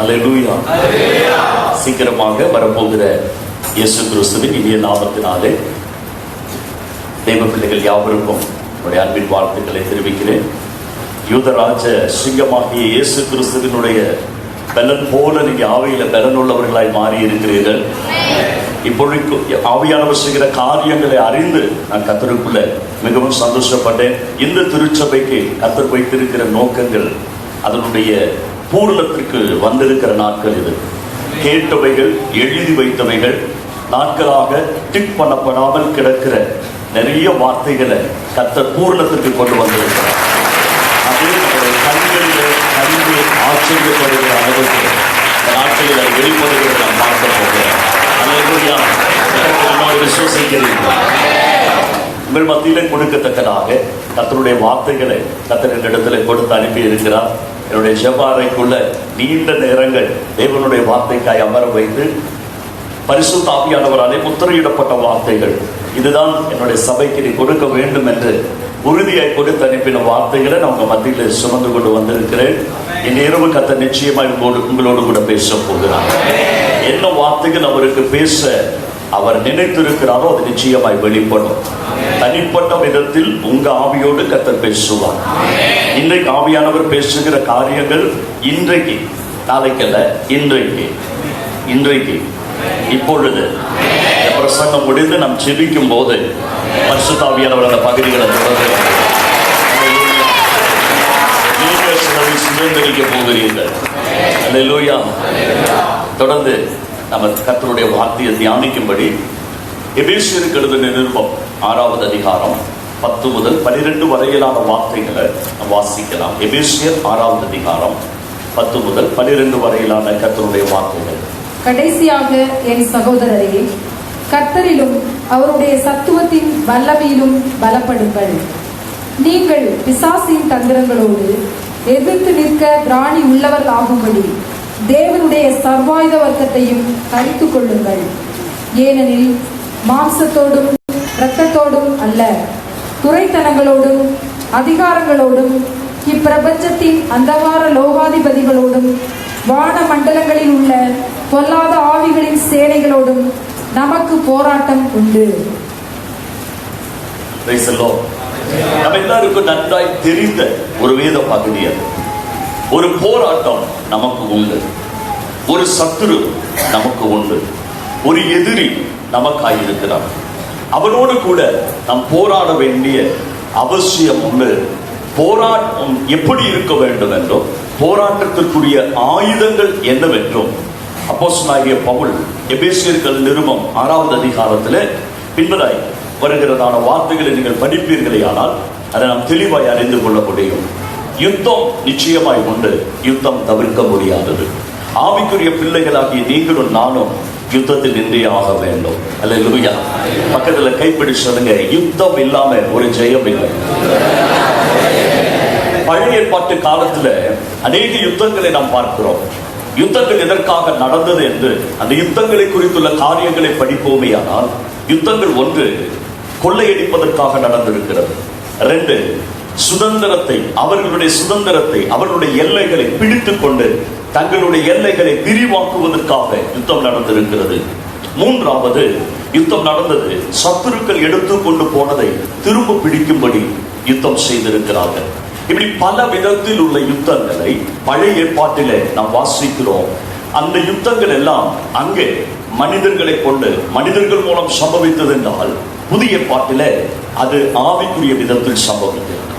அல்லேலூயா. சீக்கிரமாக வரப்போகிற இயேசு கிறிஸ்துவின் இனிய நாமத்தினாலே தெய்வ பிள்ளைகள் யாவருக்கும் என்னுடைய அன்பின் வாழ்த்துக்களை தெரிவிக்கிறேன். யூதராஜ சிங்கமாகிய இயேசு கிறிஸ்துவினுடைய பலன் போல நீங்க ஆவியில பலன் உள்ளவர்களாய் மாறி இருக்கிறீர்கள். இப்பொழுது ஆவியானவர் செய்கிற காரியங்களை அறிந்து நான் கர்த்தருக்குள்ள மிகவும் சந்தோஷப்பட்டேன். இந்த திருச்சபைக்கு கர்த்தர் வைத்திருக்கிற நோக்கங்கள் அதனுடைய பூரணத்திற்கு வந்திருக்கிற நாட்கள் இது. கேட்டவைகள், எழுதி வைத்தவைகள், நாட்களாக டிக் பண்ணப்படாமல் கிடக்கிற நிறைய வார்த்தைகளை கர்த்தர் பூரணத்திற்கு கொண்டு வந்திருக்கிறார். அது நம்முடைய கண்களிலே கண்டு ஆச்சரியப்படுகிற அளவுக்கு இந்த நாட்களில் அது வெளிப்படுகிறத நாம் பார்க்க போகிறோம். அல்லேலூயா. விசுவசிக்கிறீர்கள். உங்கள் மத்தியிலே கொடுக்கத்தக்கதாக கர்த்தருடைய வார்த்தைகளை கர்த்தர் என்னிடத்துல கொடுத்து அனுப்பி இருக்கிறார். என்னுடைய ஜெபஅறைக்குள்ள நீண்ட நேரங்கள் தேவனுடைய வார்த்தைக்காய் அமர வைத்து பரிசுத்த ஆவியானவராலே முத்திரையிடப்பட்ட வார்த்தைகள், இதுதான் என்னுடைய சபைக்கு நீ கொடுக்க வேண்டும் என்று உறுதியாய் கொடுத்து அனுப்பின வார்த்தைகளை நான் உங்க மத்தியில் சுமந்து கொண்டு வந்திருக்கிறேன். இந்நேரவு கர்த்தர் நிச்சயமாய் உங்களோடு கூட பேச போகிறார். என்ன வார்த்தைகள் அவருக்கு பேச அவர் நினைத்திருக்கிறாரோ அது நிச்சயமாய் வெளிப்படும். தனிப்பட்ட விதத்தில் உங்க ஆவியோடு கர்த்தர் பேசுவார். இன்றைக்கு ஆவியானவர் பேசுகிற காரியங்கள் இன்றைக்கு, நாளைக்கல்ல, இன்றைக்கு இப்பொழுது பிரசங்கம் முடிந்து நாம் ஜெபிக்கும் போது பரிசுத்த ஆவியானவர் அந்த பகுதிகளை நீங்கள் சிலரை சுதந்திரிக்க போகிறீர்கள். அல்லேலூயா. தொடர்ந்து நம்ம கர்த்தருடைய வார்த்தையை தியானிக்கும்படி எபேசியருக்கு எழுதின நிருபம் 6வது அதிகாரம் 10 முதல் 12 வரையிலான வார்த்தைகளை வாசிக்கலாம். எபேசியர் 6வது அதிகாரம் 10 முதல் 12 வரையிலான கர்த்தருடைய வார்த்தைகள். கடைசியாக என் சகோதரரே, கர்த்தரிலும் அவருடைய சத்துவத்தின் வல்லமையிலும் பலப்படுங்கள். நீங்கள் பிசாசின் தந்திரங்களோடு எதிர்த்து நிற்க திராணி உள்ளவர்கள் ஆகும்படி தேவனுடைய சர்வாயுத வர்க்கத்தையும் கழித்துக் கொள்ளுங்கள். ஏனெனில் மாம்சத்தோடும் இரத்தத்தோடும் அல்ல, துரைத்தனங்களோடும் அதிகாரங்களோடும் இப்பிரபஞ்சத்தின் அந்தகார லோகாதிபதிகளோடும் வான மண்டலங்களில் உள்ள பொல்லாத ஆவிகளின் சேனைகளோடும் நமக்கு போராட்டம் உண்டு. நம்ம எல்லாருக்கும் நன்றாய் தெரிந்த ஒரு வேத பகுதி அது. ஒரு போராட்டம் நமக்கு உண்டு, ஒரு சத்துரு நமக்கு உண்டு, ஒரு எதிரி நமக்காயிருக்கிறார். அவனோடு கூட நாம் போராட வேண்டிய அவசியம் உண்டு. போராட்டம் எப்படி இருக்க வேண்டும் என்றும் போராட்டத்திற்குரிய ஆயுதங்கள் என்னவென்றும் அப்போஸ்தலனாகிய பவுல் எபேசியர்கள் நிருபம் 6வது அதிகாரத்தில் பின்பதாய் வருகிறதான வார்த்தைகளை நீங்கள் படிப்பீர்களே ஆனால் அதை நாம் தெளிவாய் அறிந்து கொள்ள முடியும். யுத்தம் நிச்சயமாய் உண்டு, யுத்தம் தவிர்க்க முடியாதது. ஆவிக்குரிய பிள்ளைகளாகிய நீங்களும் நானும் யுத்தத்தில் நின்றே ஆக வேண்டும். அல்லேலூயா. பக்கத்துல கைப்பிடி சொல்லுங்க, யுத்தம் இல்லாம ஒரு ஜெயம் இல்லை. பழைய ஏற்பாட்டு காலத்துல அநேக யுத்தங்களை நாம் பார்க்கிறோம். யுத்தங்கள் எதற்காக நடந்தது என்று அந்த யுத்தங்களை குறித்துள்ள காரியங்களை படிப்போமே ஆனால், யுத்தங்கள் 1 கொள்ளையடிப்பதற்காக நடந்திருக்கிறது. 2 சுதந்திரத்தை, அவர்களுடைய எல்லைகளை பிடித்துக் கொண்டு தங்களுடைய எல்லைகளை விரிவாக்குவதற்காக யுத்தம் நடந்திருக்கிறது. 3வது யுத்தம் நடந்தது சத்துருக்கள் எடுத்துக்கொண்டு போனதை திரும்ப பிடிக்கும்படி யுத்தம் செய்திருக்கிறார்கள். இப்படி பல விதத்தில் உள்ள யுத்தங்களை பழைய ஏற்பாட்டிலே நாம் வாசிக்கிறோம். அந்த யுத்தங்கள் எல்லாம் அங்கே மனிதர்களை கொண்டு மனிதர்கள் மூலம் சம்பவித்தது என்றால், புதிய ஏற்பாட்டிலே அது ஆவிக்குரிய விதத்தில் சம்பவிக்கிறது.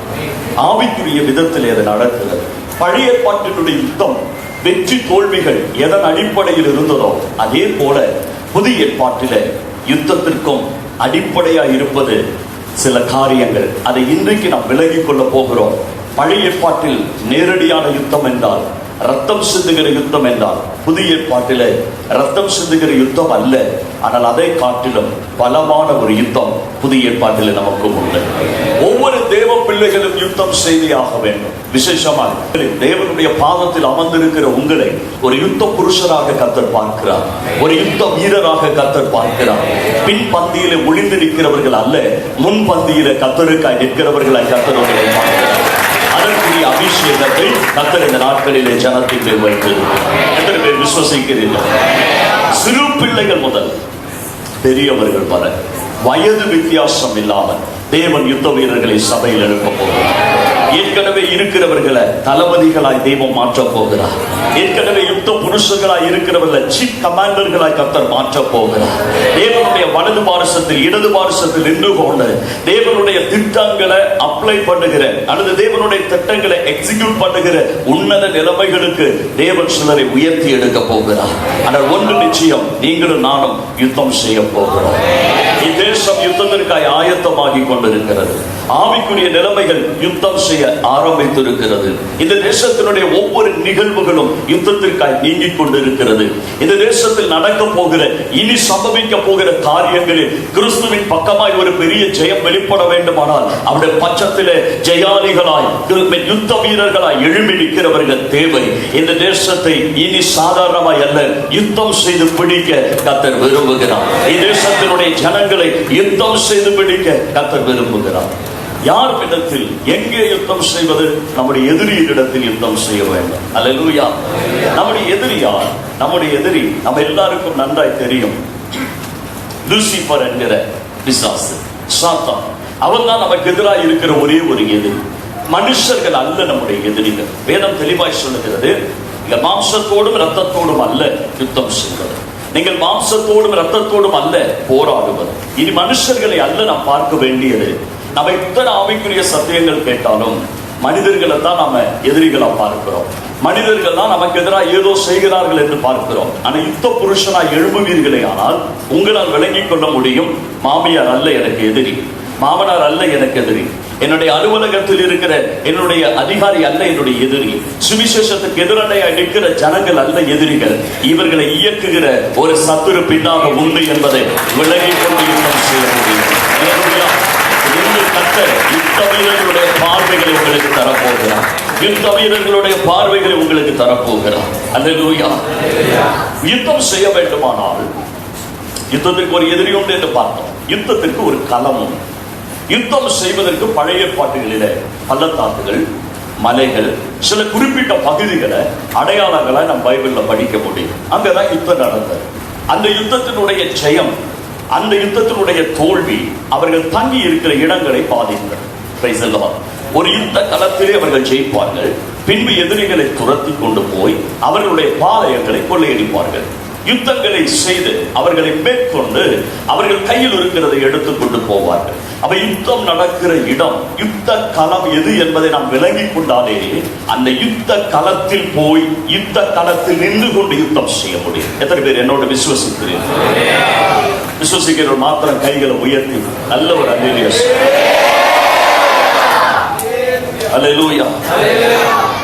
ஆவிக்குரிய விதத்தில் அது நடக்கிறது. பழைய ஏற்பாட்டினுடைய யுத்தம் வெற்றி தோல்விகள் எதன் அடிப்படையில் இருந்ததோ அதே போல புதிய ஏற்பாட்டிலே யுத்தத்திற்கும் அடிப்படையாக இருப்பது சில காரியங்கள். அதை இன்றைக்கு நாம் விலகிக் கொள்ள போகிறோம். பழைய ஏற்பாட்டில் நேரடியான யுத்தம் என்றால், ரத்தம் சிந்துகிற யுத்தம் என்றால், புதிய ஏற்பாட்டிலே ரத்தம் சிந்துகிற யுத்தம் அல்ல, ஆனால் அதை காட்டிலும் பலமான ஒரு யுத்தம் புதிய ஏற்பாட்டில் நமக்கு உண்டு. ஒவ்வொரு தேவ பிள்ளைகளும் யுத்தம் செய்தியாக வேண்டும். விசேஷமாக தேவனுடைய பாதத்தில் அமர்ந்திருக்கிற உங்களை ஒரு யுத்த புருஷராக கர்த்தர் பார்க்கிறார், ஒரு யுத்த வீரராக கர்த்தர் பார்க்கிறார். பின் பந்தியில ஒளிந்து நிற்கிறவர்கள் அல்ல, முன் பந்தியில கர்த்தருக்காய் நிற்கிறவர்களாய் கர்த்தர் உங்களை பார்க்கிறார். அதற்குரிய அபிஷேகத்தை கர்த்தர் இந்த நாட்களிலே ஜனத்திற்கு வைத்து விசுவசிக்கிறீர்கள்? சிறு பிள்ளைகள் முதல் பெரியவர்கள் வர வயது வித்தியாசம் இல்லாமல் தேவன் யுத்த வீரர்களை சபையில் எழுப்ப போகிறார். ஏற்கனவே இருக்கிறவர்களை தளபதிகளாய் தெய்வம் மாற்ற போகிறார். ஏற்கனவே யுத்த புருஷர்களாய் இருக்கிறவர்களை சீஃப் கமாண்டர்களாய் கர்த்தர் மாற்ற போகிறார். தேவனுடைய வலது பாரசத்தில் இடது பாரசத்தில் நின்று கொண்டு தேவனுடைய திட்டங்களை அப்ளை பண்ணுகிற அல்லது தேவனுடைய திட்டங்களை எக்ஸிக்யூட் பண்ணுகிற உன்னத நிலைமைகளுக்கு தேவன் சிலரை உயர்த்தி எடுக்க போகிறார். ஆனால் ஒன்று நிச்சயம், நீங்களும் நானும் யுத்தம் செய்ய போகிறோம். இத்தேசம் யுத்தத்திற்காக ஆயத்தமாகி கொண்டிருக்கிறது. ஆவிக்குரிய நிலைமைகள் யுத்தம் செய்ய ஆரம்பித்திருக்கிறது. இந்த தேசத்தினுடைய ஒவ்வொரு நிகழ்வுகளும் யுத்தத்திற்காக நீங்கிக் கொண்டிருக்கிறது. இந்த தேசத்தில் நடக்க போகிற இனி சம்பவிக்க போகிற காரியங்களில் கிறிஸ்துவின் பக்கமாய் ஒரு பெரிய ஜெயம் வெளிப்பட வேண்டுமானால் அவருடைய பட்சத்திலே ஜெயாலிகளாய் யுத்த வீரர்களாய் எழும்பி நிற்கிறவர்கள் தேவை. இந்த தேசத்தை இனி சாதாரணமாய் அல்ல, யுத்தம் செய்து பிடிக்க கர்த்தர் விரும்புகிறார். இத்தேசத்தினுடைய ஜனங்களை யுத்தம் செய்து பிடிக்க கர்த்தர் விரும்புகிறார். யார் இடத்தில் எங்கே யுத்தம் செய்வது? நம்முடைய எதிரியிடத்தில் யுத்தம் செய்ய வேண்டும். அல்லேலூயா. நம்முடைய எதிரியார், நம்முடைய எதிரி நம்ம எல்லாருக்கும் நன்றாய் தெரியும். லூசிபர் என்கிற பிசாசு, சாத்தான். அவன் தான் நமக்கு எதிராக இருக்கிற ஒரே ஒரு எதிரி. மனுஷர்கள் அல்ல நம்முடைய எதிரிகள். வேதம் தெளிவாய் சொல்லுகிறது, நீங்கள் மாம்சத்தோடும் இரத்தத்தோடும் அல்ல யுத்தம் செய்வது, நீங்கள் மாம்சத்தோடும் இரத்தத்தோடும் அல்ல போராடுவது. இனி மனுஷர்களை அல்ல நாம் பார்க்க வேண்டியது. நம்ம இத்தனை ஆவிக்குரிய சத்தியங்கள் கேட்டாலும் மனிதர்களை தான் நாம எதிரிகளா பார்க்கிறோம். மனிதர்கள் தான் நமக்கு எதிராக ஏதோ செய்கிறார்கள் என்று பார்க்கிறோம். ஆனா யுத்த புருஷனாய் எழும்புவீர்களே ஆனால் உங்களால் விளங்கிக் கொள்ள முடியும், மாமியார் அல்ல எனக்கு எதிரி, மாமனார் அல்ல எனக்கு எதிரி, என்னுடைய அலுவலகத்தில் இருக்கிற என்னுடைய அதிகாரி அல்ல என்னுடைய எதிரி, சுவிசேஷத்துக்கு எதிரடையா நிற்கிற ஜனங்கள் அல்ல எதிரிகள், இவர்களை இயக்குகிற ஒரு சத்துரு பின்னாக உண்டு என்பதை விலகிக் கொண்டு யுத்தம் செய்ய முடியும். யுத்த வீரர்களுடைய பார்வைகளை உங்களுக்கு தரப்போகிறார். யுத்த வீரர்களுடைய பார்வைகளை உங்களுக்கு தரப்போகிறார். அல்லேலூயா. யுத்தம் செய்ய வேண்டுமானால் யுத்தத்திற்கு ஒரு எதிரி உண்டு என்று பார்த்தோம். யுத்தத்திற்கு ஒரு களமும். யுத்தம் செய்வதற்கு பழைய ஏற்பாட்டுகளிலே பள்ளத்தாக்குகள், மலைகள், சில குறிப்பிட்ட பகுதிகளை அடையாளங்களை நம் பைபிள்ல படிக்க முடியும். அங்கதான் யுத்தம் நடந்தது. அந்த யுத்தத்தினுடைய ஜெயம், அந்த யுத்தத்தினுடைய தோல்வி அவர்கள் தங்கி இருக்கிற இடங்களை பாதித்தது. ஒரு யுத்த களத்திலே அவர்கள் ஜெயிப்பார்கள், பின்பு எதிரிகளை துரத்தி கொண்டு போய் அவர்களுடைய பாளையங்களை கொள்ளையடிப்பார்கள். யுத்தங்களை செய்து அவர்களை மேற்கொண்டு அவர்கள் கையில் இருக்கிறதை எடுத்துக்கொண்டு போவார்கள். அப்ப யுத்தம் நடக்கிற இடம், யுத்த களம் எது என்பதை நாம் விளங்கிக் கொண்டாலே அந்த யுத்த களத்தில் போய் யுத்த களத்தில் நின்று கொண்டு யுத்தம் செய்ய முடியும். எத்தனை பேர் என்னோட விசுவசிக்கிறீர்கள்? விசுவசிக்கிற மாத்திரம் கைகளை உயர்த்தி நல்ல ஒரு அல்லேலூயா. அல்லேலூயா.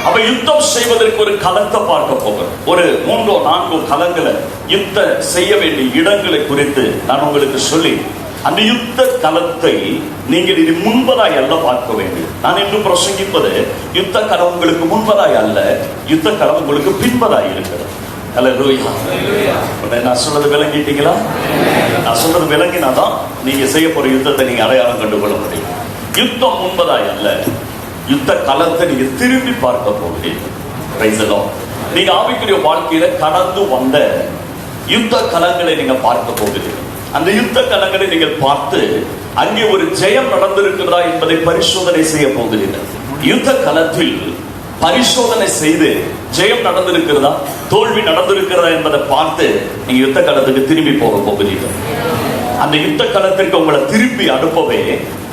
அப்ப யுத்தம் செய்வதற்கு ஒரு களத்தை பார்க்க போகிறோம். ஒரு 3-4 களங்களை, யுத்த செய்ய வேண்டிய இடங்களை குறித்து நான் உங்களுக்கு சொல்லி, அந்த யுத்த களத்தை நீங்கள் இது முன்பதாய் அல்ல பார்க்க வேண்டும். நான் இன்று பிரசங்கிப்பது யுத்த களம் உங்களுக்கு முன்பதாய் அல்ல, யுத்த களம் உங்களுக்கு பின்பதாய் இருக்கிறது. அல்லேலூயா. நான் சொல்றது விளங்கிட்டீங்களா? நான் சொல்றது விளங்கினாதான் நீங்க செய்ய போற யுத்தத்தை நீங்க அடையாளம் கண்டுகொள்ள முடியும். யுத்தம் முன்பதாய் அல்ல, யுத்த களத்தை நீங்க திரும்பி பார்க்க போகிறீர்கள். நீங்க ஆவிக்குரிய வாழ்க்கையில கடந்து வந்த யுத்த களங்களை நீங்க பார்க்க போகிறீர்கள். அந்த யுத்த களங்களை நீங்கள் பார்த்து அங்கே ஒரு ஜெயம் நடந்திருக்கிறதா என்பதை பரிசோதனை செய்ய போகிறீர்கள். யுத்த களத்தில் பரிசோதனை செய்து ஜெயம் நடந்திருக்கிறதா, தோல்வி நடந்திருக்கிறதா என்பதை பார்த்து நீங்க யுத்த களத்துக்கு திரும்பி போக போகிறீர்கள். அந்த யுத்த களத்திற்கு உங்களை திருப்பி அனுப்பவே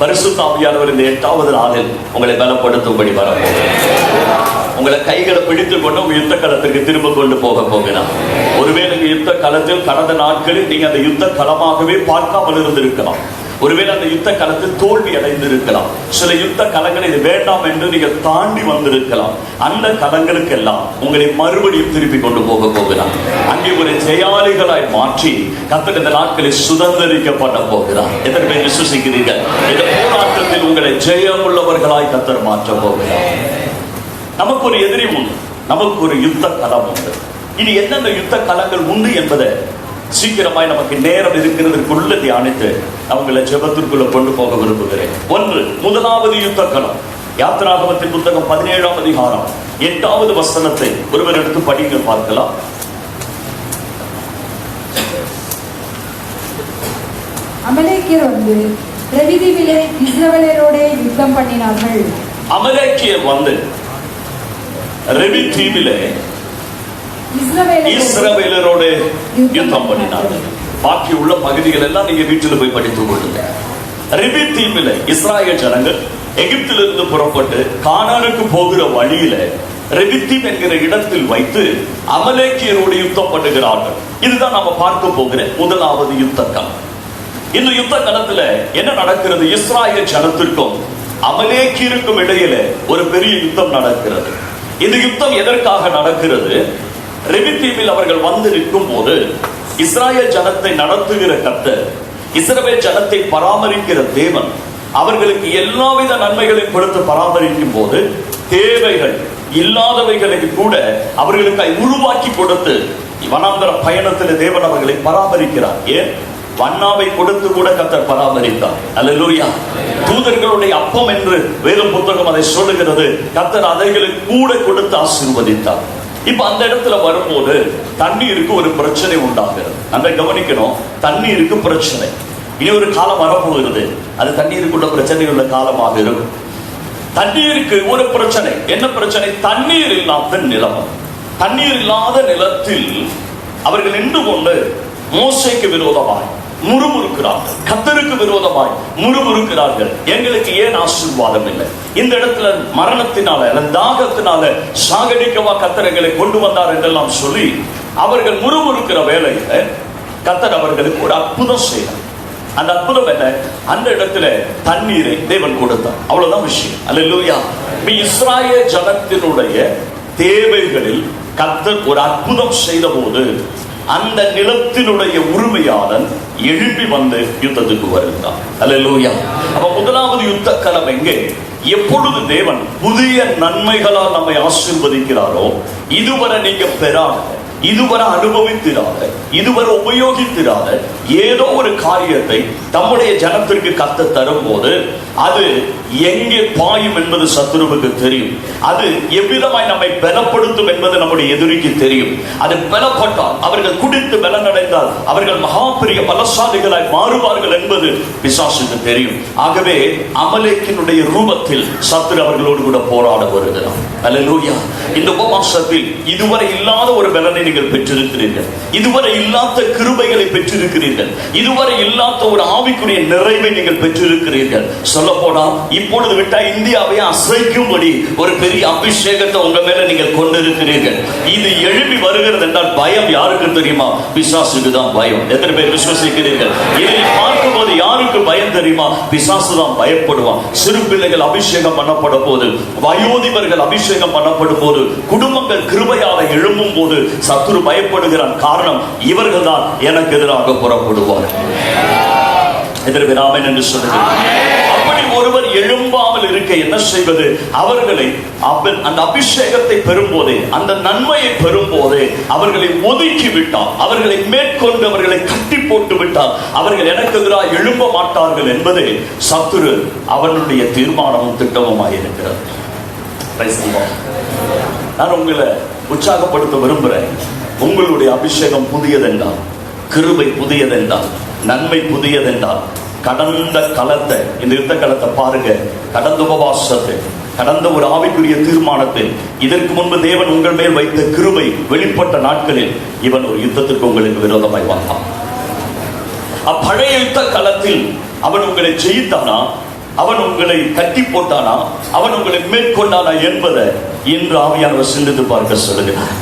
பரிசுத்த ஆவியானவர் இந்த 8வது நாளில் உங்களை பலப்படுத்தும்படி வரப்போகிறார். உங்களை கைகளை பிடித்துக் கொண்டு உங்க யுத்த களத்திற்கு திரும்ப கொண்டு போக போகிறார். ஒருவேளை யுத்த களத்தில் கடந்த நாட்களில் நீங்க அந்த யுத்த களமாகவே பார்க்காமல் இருந்திருக்கலாம். ஒருவேளை அந்த யுத்த களத்தில் தோல்வி அடைந்திருக்கலாம். சில யுத்த களங்களை இது வேண்டாம் என்று நீங்க தாண்டி வந்திருக்கலாம். அந்த களங்களுக்கு எல்லாம் உங்களை மறுபடியும் திருப்பி கொண்டு போக போகிறார். அங்கே ஒரு ஜெயாளிகளாய் மாற்றி கர்த்தர் இந்த நாட்களில் சுதந்திரிக்கப்பட போகிறார். எத்தனை பேர் விசுவசிக்கிறீர்கள்? இந்த போராட்டத்தில் உங்களை ஜெயமுள்ளவர்களாய் கர்த்தர் மாற்ற போகிறார். நமக்கு ஒரு எதிரி உண்டு, நமக்கு ஒரு யுத்த களம் உண்டு. இனி என்னென்ன யுத்த களங்கள் உண்டு என்பதை சீக்கிரமாய் நமக்கு நேரம் இருக்கிறதுக்குள்ள தியானித்து அவங்களை ஜெபத்திற்குள்ள கொண்டு போக விரும்புகிறேன். முதலாவது யுத்த களம், யாத்திராகமத்தின் புத்தகம் 17ஆம் அதிகாரம் 8வது வசனத்தை ஒருவர் எடுத்து படிங்கள் பார்க்கலாம். அமலேக்கியர் வந்து ரெவிதீமிலே இஸ்ரவேலரோட யுத்தம் பண்ணினார்கள். அமலேக்கியர் வந்து ரெவிதீமிலே இஸ்ரவேலரோட யுத்தம் பண்ணினார்கள். பாக்கி உள்ள பகுதிகள் எல்லாம் நீங்க வீட்டில் போய் படித்துக் கொள்ளுங்க. ரெவிதீமிலே இஸ்ராயேல் ஜனங்கள் எகிப்திலிருந்து புறப்பட்டு கானானுக்கு போகிற வழியில ரெவிதீம் என்கிற இடத்தில் வைத்து அமலேக்கியரோடு யுத்தம் பண்ணுகிறார்கள். இதுதான் நாம பார்க்க போகிற முதலாவது யுத்த களம். இந்த யுத்த களத்துல என்ன நடக்கிறது? இஸ்ராயேல் ஜனத்திற்கும் அமலேக்கியருக்கும் இடையில ஒரு பெரிய யுத்தம் நடக்கிறது. இந்த யுத்தம் எதற்காக நடக்கிறது? ரெவிதீமில் அவர்கள் வந்து நிற்கும் போது இஸ்ராயேல் ஜனத்தை நடத்துகிற கர்த்தர், இஸ்ரவேல் ஜனத்தை பராமரிக்கிற தேவன் அவர்களுக்கு எல்லாவித நன்மைகளையும் கொடுத்து பராமரிக்கும் போது தேவைகள் இல்லாதவைகளை கூட அவர்களுக்கு உருவாக்கி கொடுத்து வனாந்தர பயணத்தில் தேவன் அவர்களை பராமரிக்கிறார். ஏன்? வண்ணாவை கொடுத்து கூட கர்த்தர் பராமரித்தார். அல்லேலூயா. தூதர்களுடைய அப்பம் என்று வேத புத்தகம் அதை சொல்லுகிறது. கர்த்தர் அதைகளுக்கு கூட கொடுத்து ஆசீர்வதித்தார். இப்ப அந்த இடத்துல வரும்போது தண்ணீருக்கு ஒரு பிரச்சனை உண்டாகிறது. அந்த கவனிக்கணும், தண்ணீருக்கு பிரச்சனை. இனி ஒரு காலம் வரப்போகிறது, அது தண்ணீருக்குள்ள பிரச்சனை உள்ள காலமாக இருக்கும். தண்ணீருக்கு ஒரு பிரச்சனை. என்ன பிரச்சனை? தண்ணீர் இல்லாத நிலம். தண்ணீர் இல்லாத நிலத்தில் அவர்கள் நின்று கொண்டு மோசேக்கு விரோதமாய் முறுமுறுக்கிறார்கள், கர்த்தருக்கு விரோதமாய் முறுமுறுக்கிறார்கள். எங்களுக்கு ஏன் ஆசீர்வாதம் இல்லை? இந்த இடத்துல மரணத்தினால தாகத்தினால சாகடிக்கவா கர்த்தர்களை கொண்டு வந்தார் என்றெல்லாம் சொல்லி அவர்கள் முறுமுறுக்கிற வேளையில கர்த்தர் அவர்களுக்கு ஒரு அற்புதம் செய்தார். அந்த அற்புதம் என்ன? அந்த இடத்துல தண்ணீரை தேவன் கொடுத்தார். அவ்வளவுதான் விஷயம். அல்லேலூயா. இஸ்ராயேல் ஜனத்தினுடைய தேவைகளில் கர்த்தர் ஒரு அற்புதம் செய்த போது அந்த நிலத்தினுடைய உரிமையாளன் எழுப்பி வந்து யுத்தத்துக்கு வருகிறான். அல்லேலூயா. அப்ப முதலாவது யுத்த களம் எங்கே? எப்பொழுது தேவன் புதிய நன்மைகளால் நம்மை ஆசீர்வதிக்கிறாரோ, இதுவரை நீங்க பெறாத, இதுவரை அனுபவித்திராத, இதுவரை உபயோகித்திராத ஏதோ ஒரு காரியத்தை தம்முடைய ஜனத்திற்கு கர்த்தர் தரும் போது அது எங்கே பாயும் என்பது சத்துருவுக்கு தெரியும். அது எவ்விதமாய் நம்மை பலப்படுத்தும் என்பது நம்முடைய எதிரிக்கு தெரியும். அது பலப்பட்டால், அவர்கள் குடித்து பலனடைந்தால் அவர்கள் மகா பெரிய பலசாலிகளாய் மாறுவார்கள் என்பது பிசாசுக்கு தெரியும். ஆகவே அமலேக்கினுடைய ரூபத்தில் சத்துரு அவர்களோடு கூட போராட வருகிறார். அல்லேலூயா. இந்த உபவாசத்தில் இதுவரை இல்லாத ஒரு பலனை நீங்கள் பெற்றிருக்கிறீர்கள். இதுவரை இல்லாத கிருபைகளை பெற்றிருக்கிறீர்கள். இதுவரை இல்லாத ஒரு ஆவிக்குரிய நிறைவை நீங்கள் பெற்றிருக்கிறீர்கள். சொல்ல போனா இப்பொழுது விட்டா இந்தியாவை அசைக்கும்படி ஒரு பெரிய அபிஷேகத்தை உங்க மேல நீங்கள் கொண்டிருக்கிறீர்கள். இது எழுப்பி வருகிறது என்றால் பயம் யாருக்கு தெரியுமா? பிசாசுக்கு தான் பயம். எத்தனை பேர் விசுவசிக்கிறீர்கள்? இதை பார்க்கும் போது யாருக்கு பயம் தெரியுமா? பிசாசு தான் பயப்படுவான். சிறு பிள்ளைகள் அபிஷேகம் பண்ணப்படும் போது, வயோதிபர்கள் அபிஷேகம் பண்ணப்படும் போது, குடும்பங்கள் கிருபையால எழும்பும் போது சத்துரு பயப்படுகிறான். காரணம், இவர்கள் தான் எனக்கு எதிராக புறப்படுவார். எதிர்விராமன் என்று சொல்லுகிறார். அப்படி ஒருவர் எழும்பாமல் இருக்க என்ன செய்வது? அவர்களை அந்த அபிஷேகத்தை பெறும் போதே, அந்த நன்மையை பெறும் போதே அவர்களை ஒதுக்கி விட்டார், அவர்களை மேற்கொண்டு அவர்களை கட்டி போட்டு விட்டார். அவர்கள் எனக்கு எதிராக எழும்ப மாட்டார்கள் என்பதே சத்துரு அவனுடைய தீர்மானமும் திட்டமுமாய் இருக்கிறது. நான் உங்களை உற்சாகப்படுத்த விரும்புகிறேன். உங்களுடைய அபிஷேகம் புதியதென்றால், கிருபை புதியதென்றால், நன்மை புதியதென்றால், கடந்த களத்தை, இந்த யுத்த களத்தை பாருங்க. கடந்த உபவாசத்தை, கடந்த ஒரு ஆவிக்குரிய தீர்மானத்தை, இதற்கு முன்பு தேவன் உங்கள் மேல் வைத்த கிருபை வெளிப்பட்ட நாட்களில் இவன் ஒரு யுத்தத்திற்கு உங்களுக்கு விரோதமாய் வந்தான். அப்பழைய யுத்த களத்தில் அவன் உங்களை ஜெயித்தானா? அவன் உங்களை கட்டி போட்டானா? அவன் உங்களை மேற்கொண்டானா என்பதை இன்று ஆவியானவர் சிந்தித்து பார்க்க சொல்லுகிறார்.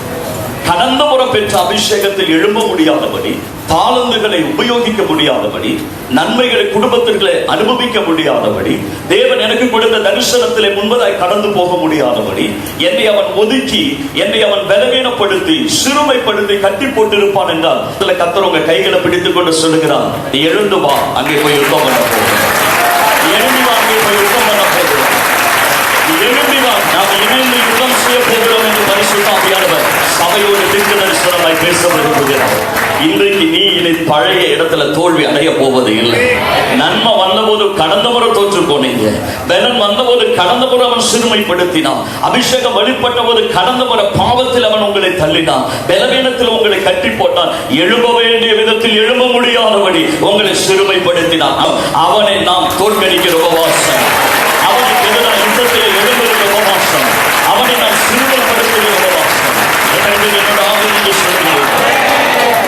கடந்த முறை பெற்ற அபிஷேகத்தில் எழும்ப முடியாதபடி, தாளந்துகளை உபயோகிக்க முடியாதபடி, நன்மைகளை குடும்பத்திற்குள்ளே அனுபவிக்க முடியாதபடி, தேவன் எனக்கு கொடுத்த தரிசனத்திலே முன்பதாய் கடந்து போக முடியாதபடி என்னை அவன் ஒதுக்கி, என்னை அவன் பலவீனப்படுத்தி, சிறுமைப்படுத்தி கட்டி போட்டிருப்பான் என்றால் கர்த்தர் உங்க கைகளை பிடித்துக் கொண்டு சொல்லுகிறான், நீ எழுந்து வா, அங்கே போய் யுத்தம் பண்ண போகிறேன். எழுந்து வா, அங்கே போய் யுத்தம் பண்ண போகிறேன். எழுந்து வா, நாம் இணைந்து யுத்தம் செய்ய போகிறோம் என்று பரிசுத்த ஆவியானவர் சபையோடு தீர்க்க தரிசனமாய் பேச விரும்புகிறார். இன்றைக்கு நீ இனி பழைய இடத்துல தோல்வி அடைய போவது இல்லை. நன்மை வந்தபோது கடந்த முறை தோற்று போனீங்க. பலன் வந்தபோது கடந்த முறை அவன் சிறுமைப்படுத்தினான். அபிஷேகம் வெளிப்பட்ட போது கடந்த முறை பாவத்தில் அவன் உங்களை தள்ளினான், பலவீனத்தில் உங்களை கட்டி போட்டான். கொண்டான். எழும்ப வேண்டிய விதத்தில் எழும்ப முடியாதபடி உங்களை சிறுமைப்படுத்தினான். அவனை நாம் தோற்கடிக்கிற உபவாசம், அவனுக்கு எதிராக யுத்தத்தில் எழும்புகிற உபவாசம், அவனை நாம் சிறுமைப்படுத்துகிற உபவாசம். என்னோட ஆவியை சொல்லுங்கள்,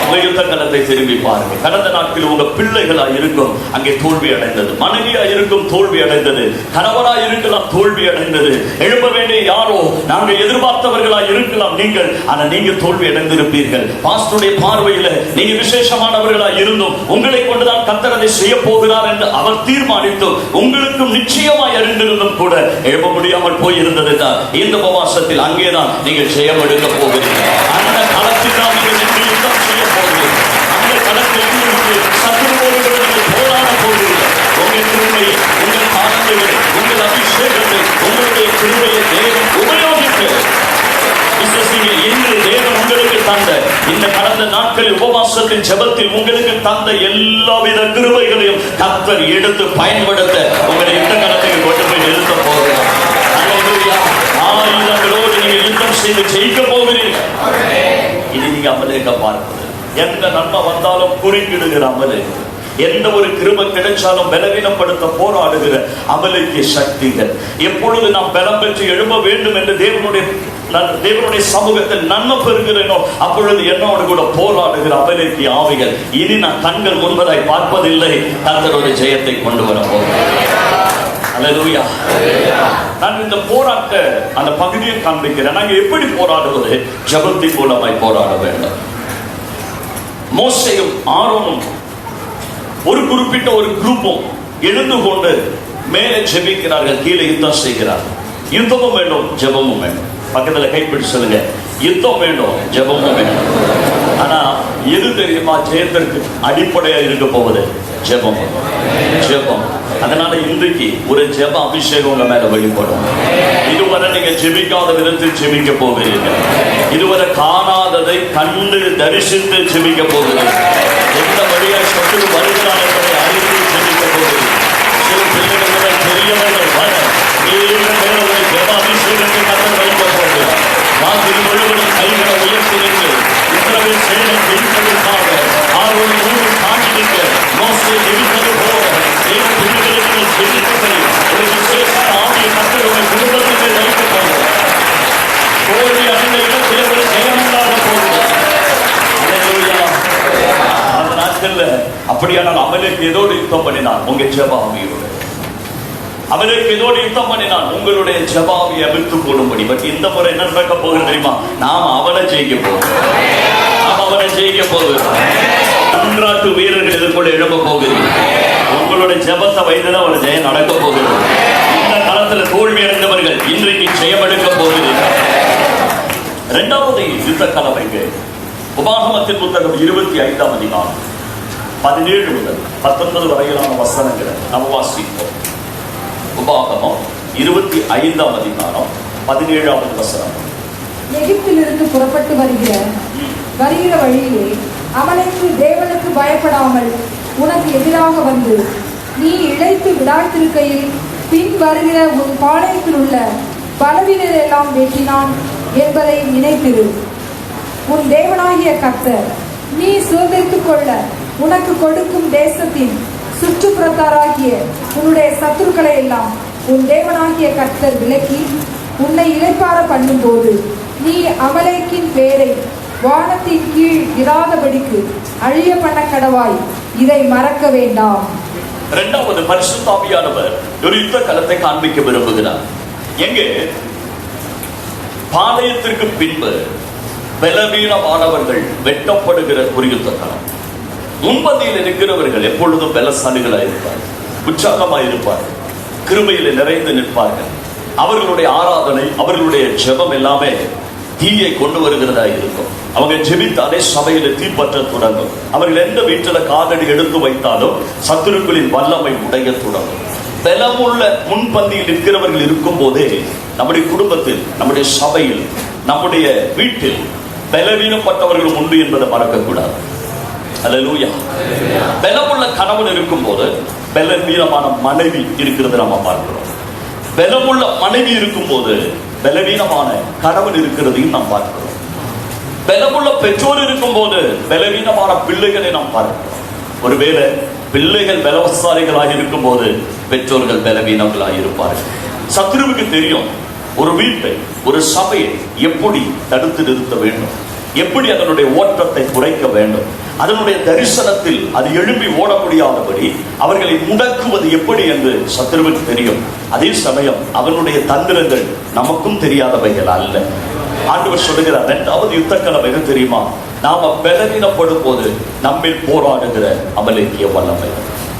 உங்க யுத்த களத்தை திரும்பி பாருங்க. கடந்த நாட்களில் உங்க பிள்ளைகளா இருக்கும் அங்கே தோல்வி அடைந்தது, மனைவியா இருக்கும் தோல்வி அடைந்தது, கணவரா இருக்கலாம் தோல்வி அடைந்தது, எழும்ப வேண்டிய யாரோ நாங்க எதிர்பார்த்தவர்களா இருக்கலாம் நீங்கள், ஆனா நீங்க தோல்வி அடைந்திருப்பீர்கள். பாஸ்டருடைய பார்வையில நீங்க விசேஷமானவர்களா இருந்தும் உங்களை கொண்டுதான் கர்த்தர் அதை செய்ய போகிறார் என்று அவர் தீர்மானித்து உங்களுக்கும் நிச்சயமாய் அறிந்திருந்தும் கூட எழும்ப முடியாமல் போயிருந்தது தான் இந்த உபவாசத்தில் அங்கேதான் நீங்கள் ஜெயம் எடுக்க போகிறீர்கள். அந்த களத்தில் தான் நீங்கள் யுத்தம் செய்ய போகிறீர்கள். அந்த களத்தில் சத்துருவோடு போராட போகிறீர்கள். உங்கள் கிருபையை, உங்கள் ஆனந்தங்களை, உங்கள் அபிஷேகத்தை, உங்களுடைய கிருபையை தேவன் உபயோகித்து இன்று தேவன் உங்களுக்கு தந்த இந்த கடந்த நாட்களில் உபவாசத்தின் ஜெபத்தில் உங்களுக்கு தந்த எல்லாவித கிருபைகளையும் கர்த்தர் எடுத்து பயன்படுத்த உங்களை யுத்த களத்துக்கு கொண்டு போய் நிறுத்த போகிறார். ஆயுதங்களோடு நீங்கள் யுத்தம் செய்து ஜெயிக்க போகிறீர்கள். இனி நீங்க அமலேக்க பார்ப்பது, எந்த நன்மை வந்தாலும் குறுக்கிடுகிற அமலேக்கு, எந்த ஒரு கிருபை கிடைச்சாலும் பலவீனப்படுத்த போராடுகிற அமலேக்கிய சக்திகள். எப்பொழுது நாம் பலம் பெற்று எழும்ப வேண்டும் என்று தேவனுடைய சமூகத்தில் நன்மை பெறுகிறேனோ அப்பொழுது என்னோடு கூட போராடுகிற அமலேக்கிய ஆவிகள் இனி நான் கண்கள் முன்பதாய் பார்ப்பதில்லை. கர்த்தர் ஒரு ஜெயத்தை கொண்டு வர போகிறேன். அல்லேலூயா. நான் இந்த போராட்ட அந்த பகுதியை காண்பிக்கிறேன். நாங்க எப்படி போராடுவது? ஜெபத்தின் மூலமாய் போராட வேண்டும். மோசேயும் ஆரோனும் ஒரு குறிப்பிட்ட ஒரு குரூப்பும் எழுந்து கொண்டு மேலே ஜெபிக்கிறார்கள், கீழே யுத்தம் செய்கிறார்கள். யுத்தமும் வேண்டும், ஜெபமும் வேண்டும். பக்கத்துல கைப்பிடிச்சு சொல்லுங்க, யுத்தம் வேண்டும், ஜெபமும் வேண்டும். ஆனா எது தெரியுமா ஜெயத்திற்கு அடிப்படையா இருக்க போவது? ஜெபம், ஜெபம். அதனால இன்றைக்கு ஒரு ஜெப அபிஷேகம் உங்க மேல வெளிப்படும். இதுவரை நீங்க ஜெபிக்காத விதத்தில் ஜெபிக்க போகிறீர்கள். இதுவரை காணாததை கண்டு தரிசித்து ஜெபிக்க போகிறீர்கள். எந்த வழியா சத்துரு வருகிறார் என்பதை அறிந்து ஜெபிக்க போகிறீர்கள். சில பிள்ளைகள் பெரியவர்கள் வர ஜெப அபிஷேகத்தை கண்டு வைக்க போகிறார். ராத்திரி முழுவதும் கைகளை உயர்த்தினீர்கள். இஸ்ரவேல் சேனை ஜெயிப்பதற்காக ஆரோன் காண்பிக்க மோசே ஜெபித்தது போல தேவ பிள்ளைகளுக்கு ஜெபித்தபடி ஒரு விசேஷ ஆவியை கர்த்தர் உங்கள் குடும்பத்திலே வைக்க போகிறார். தோல்வி அடைந்த இடத்திலே ஒரு ஜெயமில்லாத போகிறார். அந்த நாட்கள்ல அப்படியானால் அமலேக்கு ஏதோடு யுத்தம் பண்ணினான்? உங்க ஜெப ஆவியோடு. அவருக்கு ஏதோடு யுத்தம் பண்ணினான், உங்களுடைய ஜெபாவியை அவிழ்த்து போடும்படி. பட் இந்த முறை என்ன நடக்க போகுது தெரியுமா? நாம் அவனை ஜெயிக்க போகிறோம். நாம் அவனை ஜெயிக்க போகிறோம். நன்றாட்டு வீரர்கள் எதிர்கொள்ள எழும்ப போகிறீர்கள். உங்களுடைய ஜெபத்தை வைத்துதான் ஒரு ஜெயம் நடக்க போகிறது. இந்த காலத்துல தோல்வி அடைந்தவர்கள் இன்றைக்கு ஜெயம் எடுக்க போகிறீர்கள். இரண்டாவது யுத்த கலவைக்கு உபாகமத்தின் புத்தகம் 25ஆம் அதிகாரம் 17 முதல் 19 வரையிலான வசனங்களை நாம் வாசிப்போம். உபாகமம் 25ஆம் அதிகாரம் 17வது வசனம். எகிப்திலிருந்து புறப்பட்டு வருகிற வழியிலே அமலேக்கு தேவனுக்கு பயப்படாமல் உனக்கு எதிராக வந்து நீ இழைத்து விடாய்த்திருக்கையில் பின் வருகிற உன் பாளையத்தில் உள்ள பலவீனர் எல்லாம் வெட்டினான் என்பதை நினைத்திரு. உன் தேவனாகிய கர்த்தர் நீ சுதந்திரித்துக் கொள்ள உனக்கு கொடுக்கும் தேசத்தின் சுற்றுப்புறத்தாராகிய உன்னுடைய சத்துருக்களை எல்லாம் உன் தேவனாகிய கர்த்தர் விலக்கி உன்னை இளைப்பாற பண்ணும் போது நீ அமலேக்கின் பேரை வானத்தின் கீழ் இராதபடிக்கு அழிய பண்ண கடவாய். இதை மறக்க வேண்டாம். இரண்டாவது, பரிசுத்த ஆவியானவர் ஒரு யுத்த களத்தை காண்பிக்க விரும்புகிறார். எங்கே? பாளையத்திற்கு பின்பு பலவீனமானவர்கள் வெட்டப்படுகிற ஒரு யுத்த களம். முன்பதியில் இருக்கிறவர்கள் எப்பொழுதும் பலசாலிகளாக இருப்பார்கள், உற்சாகமாக இருப்பார்கள், கிருபையில நிறைந்து நிற்பார்கள். அவர்களுடைய ஆராதனை, அவர்களுடைய ஜெபம் எல்லாமே தீயை கொண்டு வருகிறதா இருக்கும். அவங்க ஜெபித்தாலே சபையில தீப்பற்ற தொடங்கும். அவர்கள் எந்த வீட்டில் காலடி எடுத்து வைத்தாலும் சத்துருக்களின் வல்லமை உடைய தொடங்கும். பலமுள்ள முன்பந்தியில் இருக்கிறவர்கள் இருக்கும் போதே நம்முடைய குடும்பத்தில், நம்முடைய சபையில், நம்முடைய வீட்டில் பலவீனப்பட்டவர்கள் உண்டு என்பதை மறக்கக்கூடாது. அல்லேலூயா. பலமுள்ள கணவன் இருக்கும் போது பலவீனமான மனைவி இருக்கிறது நம்ம பார்க்கிறோம். பலமுள்ள மனைவி இருக்கும் போது பலவீனமான கணவன் இருக்கிறதையும் நாம் பார்க்கிறோம். பலமுள்ள பெற்றோர் இருக்கும் போது பலவீனமான பிள்ளைகளை நாம் பார்க்கிறோம். ஒருவேளை பிள்ளைகள் பலவசாலிகளாக இருக்கும் போது பெற்றோர்கள் பலவீனங்களாக இருப்பார்கள். சத்ருவுக்கு தெரியும் ஒரு வீட்டை, ஒரு சபையை எப்படி தடுத்து நிறுத்த வேண்டும், எப்படி அதனுடைய ஓட்டத்தை குறைக்க வேண்டும், அதனுடைய தரிசனத்தில் அது எழும்பி ஓட முடியாதபடி அவர்களை முடக்குவது எப்படி என்று சத்ருவுக்கு தெரியும். அதே சமயம் அவனுடைய தந்திரங்கள் நமக்கும் தெரியாதவைகள் அல்ல. ஆண்டவர் சொல்லுகிறார், 2வது யுத்த களம் எது தெரியுமா? நாம பலவீனப்படும் போது நம்மில் போராடுகிற அமலேக்கிய வல்லமை.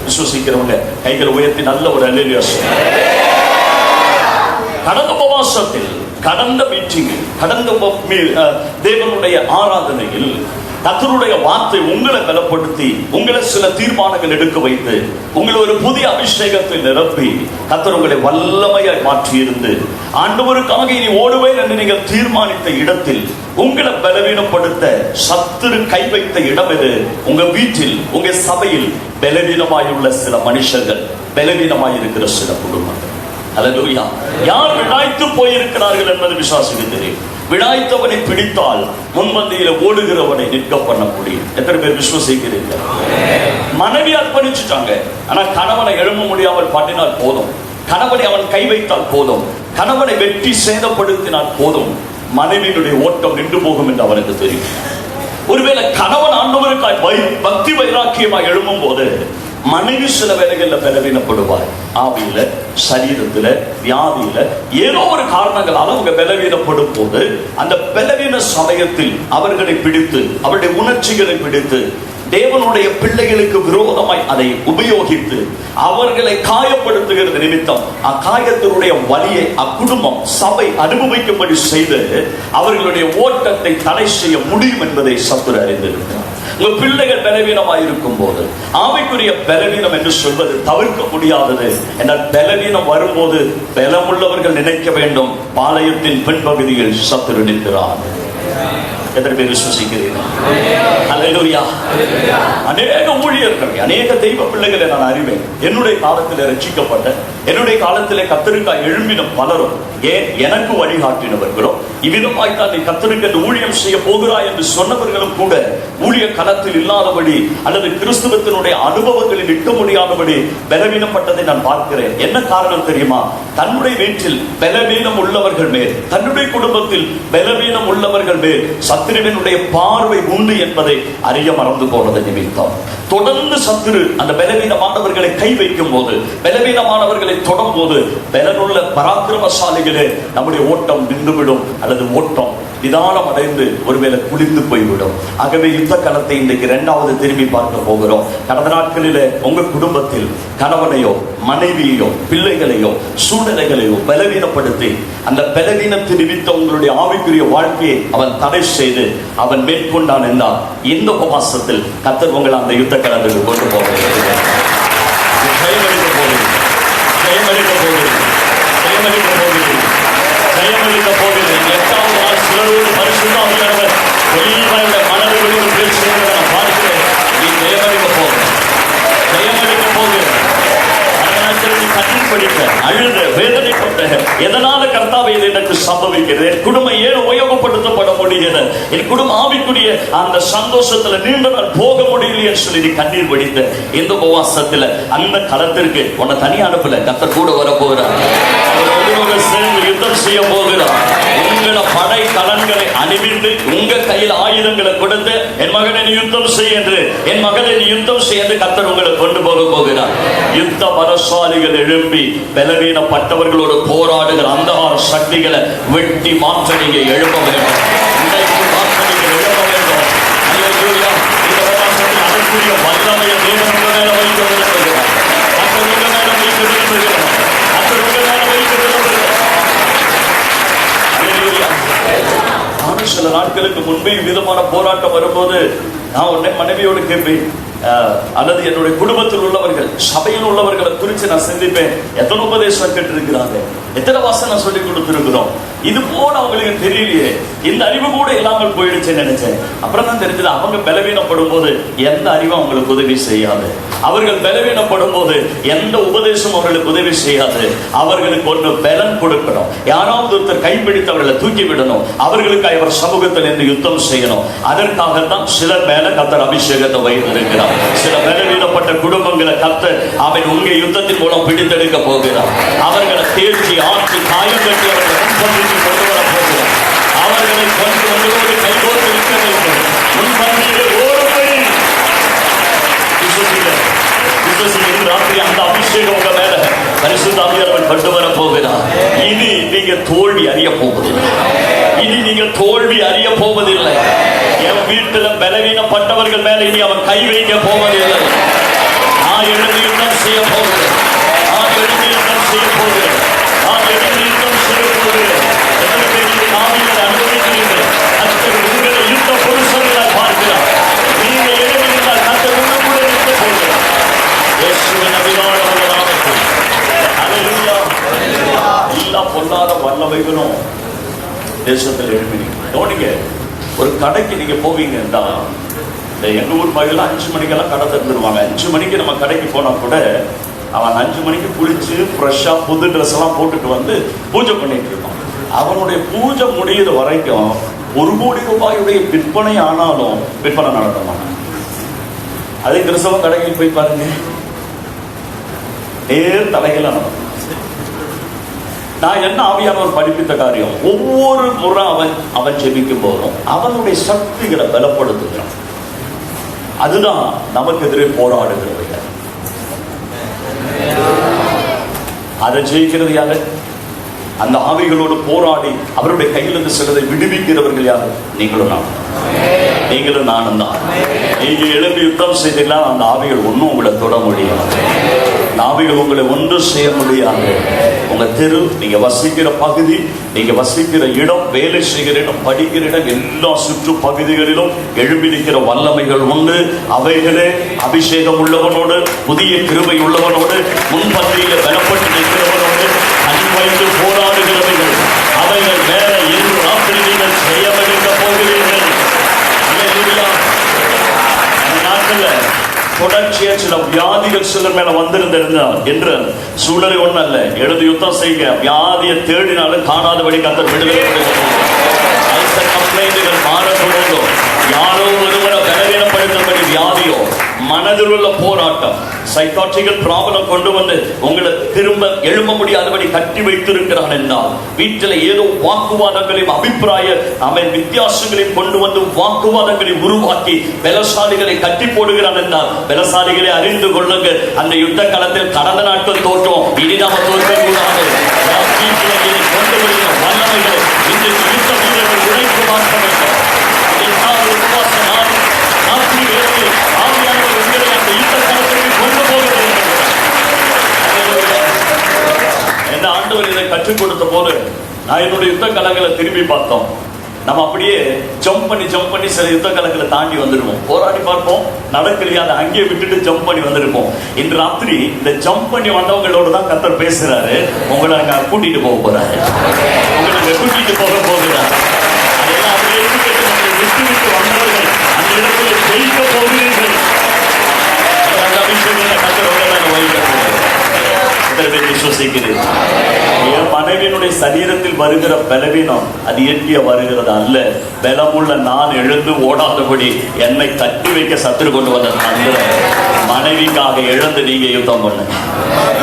விசுவசிக்கிறவங்க கைகளை உயர்த்தி நல்ல ஒரு அல்லேலூயா சொல்லுங்க. கடந்த உபவாசத்தில், கடந்த மீட்டிங்கில், கடந்த தேவனுடைய ஆராதனையில் கர்த்தருடைய வார்த்தை உங்களை பலப்படுத்தி, உங்களை சில தீர்மானங்கள் எடுக்க வைத்து, உங்களை ஒரு புதிய அபிஷேகத்தை நிரப்பி கர்த்தர் உங்களை வல்லமையாய் மாற்றி இருந்து ஆண்டவருக்காக இனி ஓடுவேன் என்று நீங்கள் தீர்மானித்த இடத்தில் உங்களை பலவீனப்படுத்த சத்துரு கை வைத்த இடம் எது? உங்க வீட்டில், உங்க சபையில் பலவீனமாயுள்ள சில மனுஷர்கள், பலவீனமாய் இருக்கிற சில குடும்பங்கள். அல்லேலூயா. யார் விடாய்த்து போயிருக்கிறார்கள் என்பது விசுவாசிக்கு தெரியும். விடாய்த்தவனை பிடித்தால் முன்மந்தியில ஓடுகிறவனை நிற்க பண்ண முடியும். எத்தனை பேர் விசுவாசிக்கிறீர்கள்? மனைவி அர்ப்பணிச்சுட்டாங்க, ஆனா கணவனை எழும்ப முடியாமல் பண்ணினால் போதும், கணவனை அவன் கை வைத்தால் போதும், கணவனை வெட்டி சேதப்படுத்தினால் போதும், மனைவியினுடைய ஓட்டம் நின்று போகும் என்று அவனுக்கு தெரியும். ஒருவேளை கணவன் ஆண்டவருக்காய் பக்தி வைராக்கியமாய் எழும்பும் போது மனைவி சில வேலைகள்ல பலவீனப்படுவார். ஆவியில, சரீரத்துல, வியாதியில, ஏதோ ஒரு காரணங்களால அவங்க பலவீனப்படும் போது அந்த பலவீன சமயத்தில் அவர்களை பிடித்து, அவருடைய உணர்ச்சிகளை பிடித்து, தேவனுடைய பிள்ளைகளுக்கு விரோதமாய் அதை உபயோகித்து அவர்களை காயப்படுத்துகிறது நிமித்தம் அக்காயத்தினுடைய வலியை அக்குடும்பம், சபை அனுபவிக்கும்படி செய்து அவர்களுடைய ஓட்டத்தை தடை செய்ய முடியும் என்பதை சத்துரு அறிந்திருக்கிறார். உங்க பிள்ளைகள் பலவீனமாய் இருக்கும் போது, ஆவிக்குரிய பலவீனம் என்று சொல்வது தவிர்க்க முடியாதது. என்றால் பலவீனம் வரும்போது பலமுள்ளவர்கள் நினைக்க வேண்டும், பாளையத்தின் பின்பகுதியில் சத்துரு நிற்கிறார். எத்தனை பேர் விசுவசிக்கிறீர்கள்? அல்லேலூயா. அநேக ஊழியர்கள், அநேக தெய்வ பிள்ளைகளை நான் அறிவேன். என்னுடைய காலத்தில் ரட்சிக்கப்பட்ட, என்னுடைய காலத்திலே கர்த்தருக்காய் எழும்பின பலரும், ஏன் எனக்கு வழிகாட்டினவர்களும், இவ்விதமாய்த்தான் நீ கர்த்தருக்கு ஊழியம் செய்ய போகிறாய் என்று சொன்னவர்களும் கூட ஊழிய களத்தில் இல்லாதபடி அல்லது கிறிஸ்துவத்தினுடைய அனுபவங்களில் நிற்க முடியாதபடி பலவீனப்பட்டதை நான் பார்க்கிறேன். என்ன காரணம் தெரியுமா? தன்னுடைய வீட்டில் பலவீனம் உள்ளவர்கள் மேல், தன்னுடைய குடும்பத்தில் பலவீனம் உள்ளவர்கள் மேல் சத்துருவினுடைய பார்வை உண்டு என்பதை அறிய மறந்து போனது நிமித்தம் தொடர்ந்து சத்துரு அந்த பலவீனமானவர்களை கை வைக்கும் போது, பலவீனமானவர்களை தொடும் போது, பலனுள்ள பராக்கிரமசாலிகளே நம்முடைய ஓட்டம் நின்றுவிடும் அல்லது ஓட்டம் நிதானம் அடைந்து ஒருவேளை குளிந்து போய்விடும். ஆகவே யுத்த களத்தை இன்றைக்கு 2வது திரும்பி பார்க்க போகிறோம். கடந்த நாட்களிலே உங்க குடும்பத்தில் கணவனையோ, மனைவியையோ, பிள்ளைகளையோ, சூழ்நிலைகளையோ பலவீனப்படுத்தி அந்த பலவீனத்தை நிமித்த உங்களுடைய ஆவிக்குரிய வாழ்க்கையை அவன் தடை செய்து அவன் மேற்கொண்டான் என்றால் இந்த உபவாசத்தில் கர்த்தர் உங்களை அந்த யுத்த களத்துக்கு கொண்டு போகிறது. ஜெயமளிக்க போகிறது, ஜெயமளிக்க போகிறது, ஜெயமளிக்க போகிறது, ஜெயமளிக்க போகிறது. 8வது நாள் சிலரோடு பரிசுத்தமானவர் வெளியிலுள்ள மனதில் பேசுகிறத நான் பார்க்கிறேன். நீ ஜெயமளிக்க போகிற, ஜெயமளிக்க போகிற. கண்ணீர் படிக்க, அழுத, வேதனைப்பட்ட, எதனால கர்த்தாவே இது எனக்கு சம்பவிக்கிறது, என் குடும்பம் ஏன் உபயோகப்படுத்தப்பட முடிகிறது, என் குடும்பம் ஆவிக்குரிய அந்த சந்தோஷத்துல நீண்ட நாள் போக முடியலையே சொல்லி நீ கண்ணீர் வடித்த இந்த உபவாசத்துல அந்த களத்திற்கு உன்னை தனியா அனுப்பல, கர்த்தர் கூட வர போகிறார். சேர்ந்து யுத்தம் செய்ய போகிறார். உங்களை படை கலன்களை அணிவித்து உங்க கையில் ஆயுதங்களை கொடுத்து என் மகனை நீ யுத்தம் செய் என்று, என் மகனை நீ யுத்தம் செய் என்று கர்த்தர் உங்களை கொண்டு போக போகிறார். யுத்த பலசாலிகள் எழும்பி பலவீனப்பட்டவர்களோடு போராடுகிற அந்தகார சக்திகளை வெட்டி மாற்ற நீங்க எழுப்ப வேண்டும். இன்றைக்கு மாற்ற நீங்க எழுப்ப வேண்டும். அல்லேலூயா. இந்த உபவாசத்தில் அதற்குரிய வல்லமையை தேவன் உங்க மேல வைக்க விரும்புகிறார். கர்த்தர் உங்க மேல வைக்க விரும்புகிறார். கர்த்தர் உங்க மேல வைக்க விரும்புகிறார். அல்லேலூயா. நானும் சில நாட்களுக்கு முன்பே விதமான போராட்டம் வரும்போது நான் உடனே மனைவியோடு கேட்பேன், அல்லது என்னுடைய குடும்பத்தில் உள்ளவர்கள், சபையில் உள்ளவர்களை குறித்து நான் சிந்திப்பேன். எத்தனை உபதேசம் கேட்டிருக்கிறாங்க, எத்தனை வாசனை சொல்லி கொடுத்திருக்கிறோம். இது போல அவங்களுக்கு தெரியலையே, இந்த அறிவு கூட இல்லாமல் போயிடுச்சுன்னு நினைச்சேன். அப்புறம் தான் தெரிஞ்சது, அவங்க பலவீனப்படும் போது எந்த அறிவும் அவங்களுக்கு உதவி செய்யாது. அவர்கள் பலவீனப்படும் போது எந்த உபதேசம் அவர்களுக்கு உதவி செய்யாது. அவர்களுக்கு ஒன்று பலன் கொடுக்கணும், யாராவது ஒருத்தர் கைப்பிடித்து அவர்களை தூக்கி விடணும், அவர்களுக்கு அவர் சமூகத்தில் இருந்து யுத்தம் செய்யணும். அதற்காகத்தான் சிலர் மேல கர்த்தர் அபிஷேகத்தை வைத்திருக்கிறார். சில பலவீனப்பட்ட குடும்பங்களை கர்த்தர் அவன் உங்க யுத்தத்தின் மூலம் பிடித்தெடுக்க போகிறார். அவர்களை தேர்ச்சி ஆற்றி காயம் கட்டி அவர்களை முன்பந்திக்கு கொண்டு வர போகிறார். அவர்களை கொண்டு வந்தோடு கைகோர்த்து நிற்க வேண்டும். முன்பந்தியிலே ஓடும்படி ராத்திரி அந்த அபிஷேகம் உங்க மேல பரிசுத்த ஆவியானவர் கொண்டு வர போகிறார். இனி நீங்க தோல்வி அறிய போவதில்லை. இனி நீங்க தோல்வி அறிய போவதில்லை. என் வீட்டுல பலவீனப்பட்டவர்கள் மேல இனி அவன் கை வைக்க போவதில்லை. நான் எழுந்து யுத்தம் செய்ய போகிறேன். நான் எழுந்து யுத்தம் செய்ய போகிறேன். நான் எழுந்து யுத்தம் செய்ய போகிறேன். ஆவியில் அனுபவிக்கிறீர்கள். கர்த்தர் உங்களை யுத்த புருஷர்களாய் பார்க்கிறார். நீங்க எழுதியிருந்தால் கர்த்தர் உங்கள் கூட இருக்க போகிறார். இயேசுவின் அபிஷேகமான நாமத்தில் ஹல்லேலூயா. எல்லா பொல்லாத வல்லமைகளும் தேசத்தில் எழுப்பினீங்க. கவனிங்க, ஒரு கடைக்கு நீங்க போவீங்கன்னா, எங்க ஊர் பகுதியில் 5 மணிக்கெல்லாம் கடை திறந்துருவாங்க. 5 மணிக்கு நம்ம கடைக்கு போனா கூட அவன் 5 மணிக்கு குளிச்சு ஃப்ரெஷ்ஷா புது ட்ரெஸ் எல்லாம் போட்டுட்டு வந்து பூஜை பண்ணிட்டு இருப்பான். அவனுடைய பூஜை முடிகிற வரைக்கும் 1 கோடி ரூபாயுடைய விற்பனை ஆனாலும் விற்பனை நடத்தணும். அதே கிறிஸ்தவ கடைக்கு போய் பாருங்க, நேர் தலையில நடக்கும். நான் என்ன ஆவியானவர் படிப்பித்த காரியம், ஒவ்வொரு முறை அவன் ஜெபிக்கும் போதும் அவனுடைய சக்திகளை பலப்படுத்துகிறான். அதுதான் நமக்கு எதிரே போராடுகிறது. அதை ஜெயிக்கிறது யாரு? அந்த ஆவிகளோடு போராடி அவருடைய கையிலிருந்து சிலதை விடுவிக்கிறவர்கள் யாரு? நீங்களும் நானும். நீங்களும் நானும் தான். நீங்க எழுந்து யுத்தம் செய்தீங்கன்னா அந்த ஆவிகள் ஒன்றும் உங்களை தொட முடியாது. ஆவிகள் உங்களை ஒன்றும் செய்ய முடியாது. உங்க தெரு, நீங்க வசிக்கிற பகுதி, நீங்க வசிக்கிற இடம், வேலை செய்கிற இடம், படிக்கிற இடம், எல்லா சுற்று பகுதிகளிலும் எழும்பி நிற்கிற வல்லமைகள் உண்டு. அவைகளே அபிஷேகம் உள்ளவனோடு, புதிய கிருபை உள்ளவனோடு, முன்பந்தியில பலப்பட்டு நிற்கிறவனோடு அன்பைந்து போராடுகிறவர்கள். அவைகள் வேற இன்று ராத்திரி நீங்கள் செய்ய வைக்க போகிறீர்கள். நாட்டில் தொடர்ச்சியா சில வியாதிகள் சிலர் மேல வந்திருந்தா என்று சூழலை ஒண்ணு அல்ல. எழுதி யுத்தம் செய்ய வியாதியை தேடினாலும் காணாதபடி கர்த்தர் விடுதலை கம்ப்ளைண்டுகள் மாற தொடங்கும். யாரோ ஒருவரை பலவீனப்படுத்தபடி வியாதியோ, மனதில் உள்ள போராட்டம், சைக்காட்ரிக்கல் ப்ராப்ளம் கொண்டு வந்து உங்களை திரும்ப எழும்ப முடியாதபடி கட்டி வைத்திருக்கிறான் என்றால், வீட்டில் ஏதோ வாக்குவாதங்களையும் அபிப்பிராய வித்தியாசங்களையும் கொண்டு வந்து வாக்குவாதங்களை உருவாக்கி பலசாலிகளை கட்டி போடுகிறான் என்றால், பலசாலிகளை அறிந்து கொள்ளுங்க. அந்த யுத்த களத்தில் கடந்த நாட்கள் தோற்றம், இனி நாம தோற்க கூடாது. கொண்டு வருகிற வல்லமைகளை இன்றைக்கு யுத்த வீரர்கள் உழைப்பு பார்க்க வேண்டும். ஆண்டவர் இதை கற்றுக் கொடுத்த போது நான் என்னுடைய யுத்த கலங்களை திரும்பி பார்த்தோம். நம்ம அப்படியே ஜம்ப் பண்ணி சில யுத்த கலங்களை தாண்டி வந்துடுவோம். போராடி பார்ப்போம், நடக்கலையா அதை அங்கேயே விட்டுட்டு ஜம்ப் பண்ணி வந்துருப்போம். இன்று ராத்திரி இந்த ஜம்ப் பண்ணி வந்தவங்களோட தான் கர்த்தர் பேசுறாரு. உங்களை அங்க கூட்டிட்டு போக போறாரு. உங்களை கூட்டிட்டு போக போகிறார். அதெல்லாம் அப்படியே விட்டு விட்டு வந்தவர்கள் அந்த இடத்துல ஜெயிக்க போகிறீர்கள். அந்த அபிஷேகங்களை கர்த்தர் உங்களை வைக்க போகிறார். விசுவசிக்கிறேன். என் மனைவியினுடைய சரீரத்தில் வருகிற பலவீனம் அது இயற்கையா வருகிறது அல்ல. பலமுள்ள நான் எழுந்து ஓடாதபடி என்னை தட்டி வைக்க சத்துரு கொண்டு வந்த அந்த மனைவிக்காக எழுந்து நீங்க யுத்தம் பண்ணுங்க.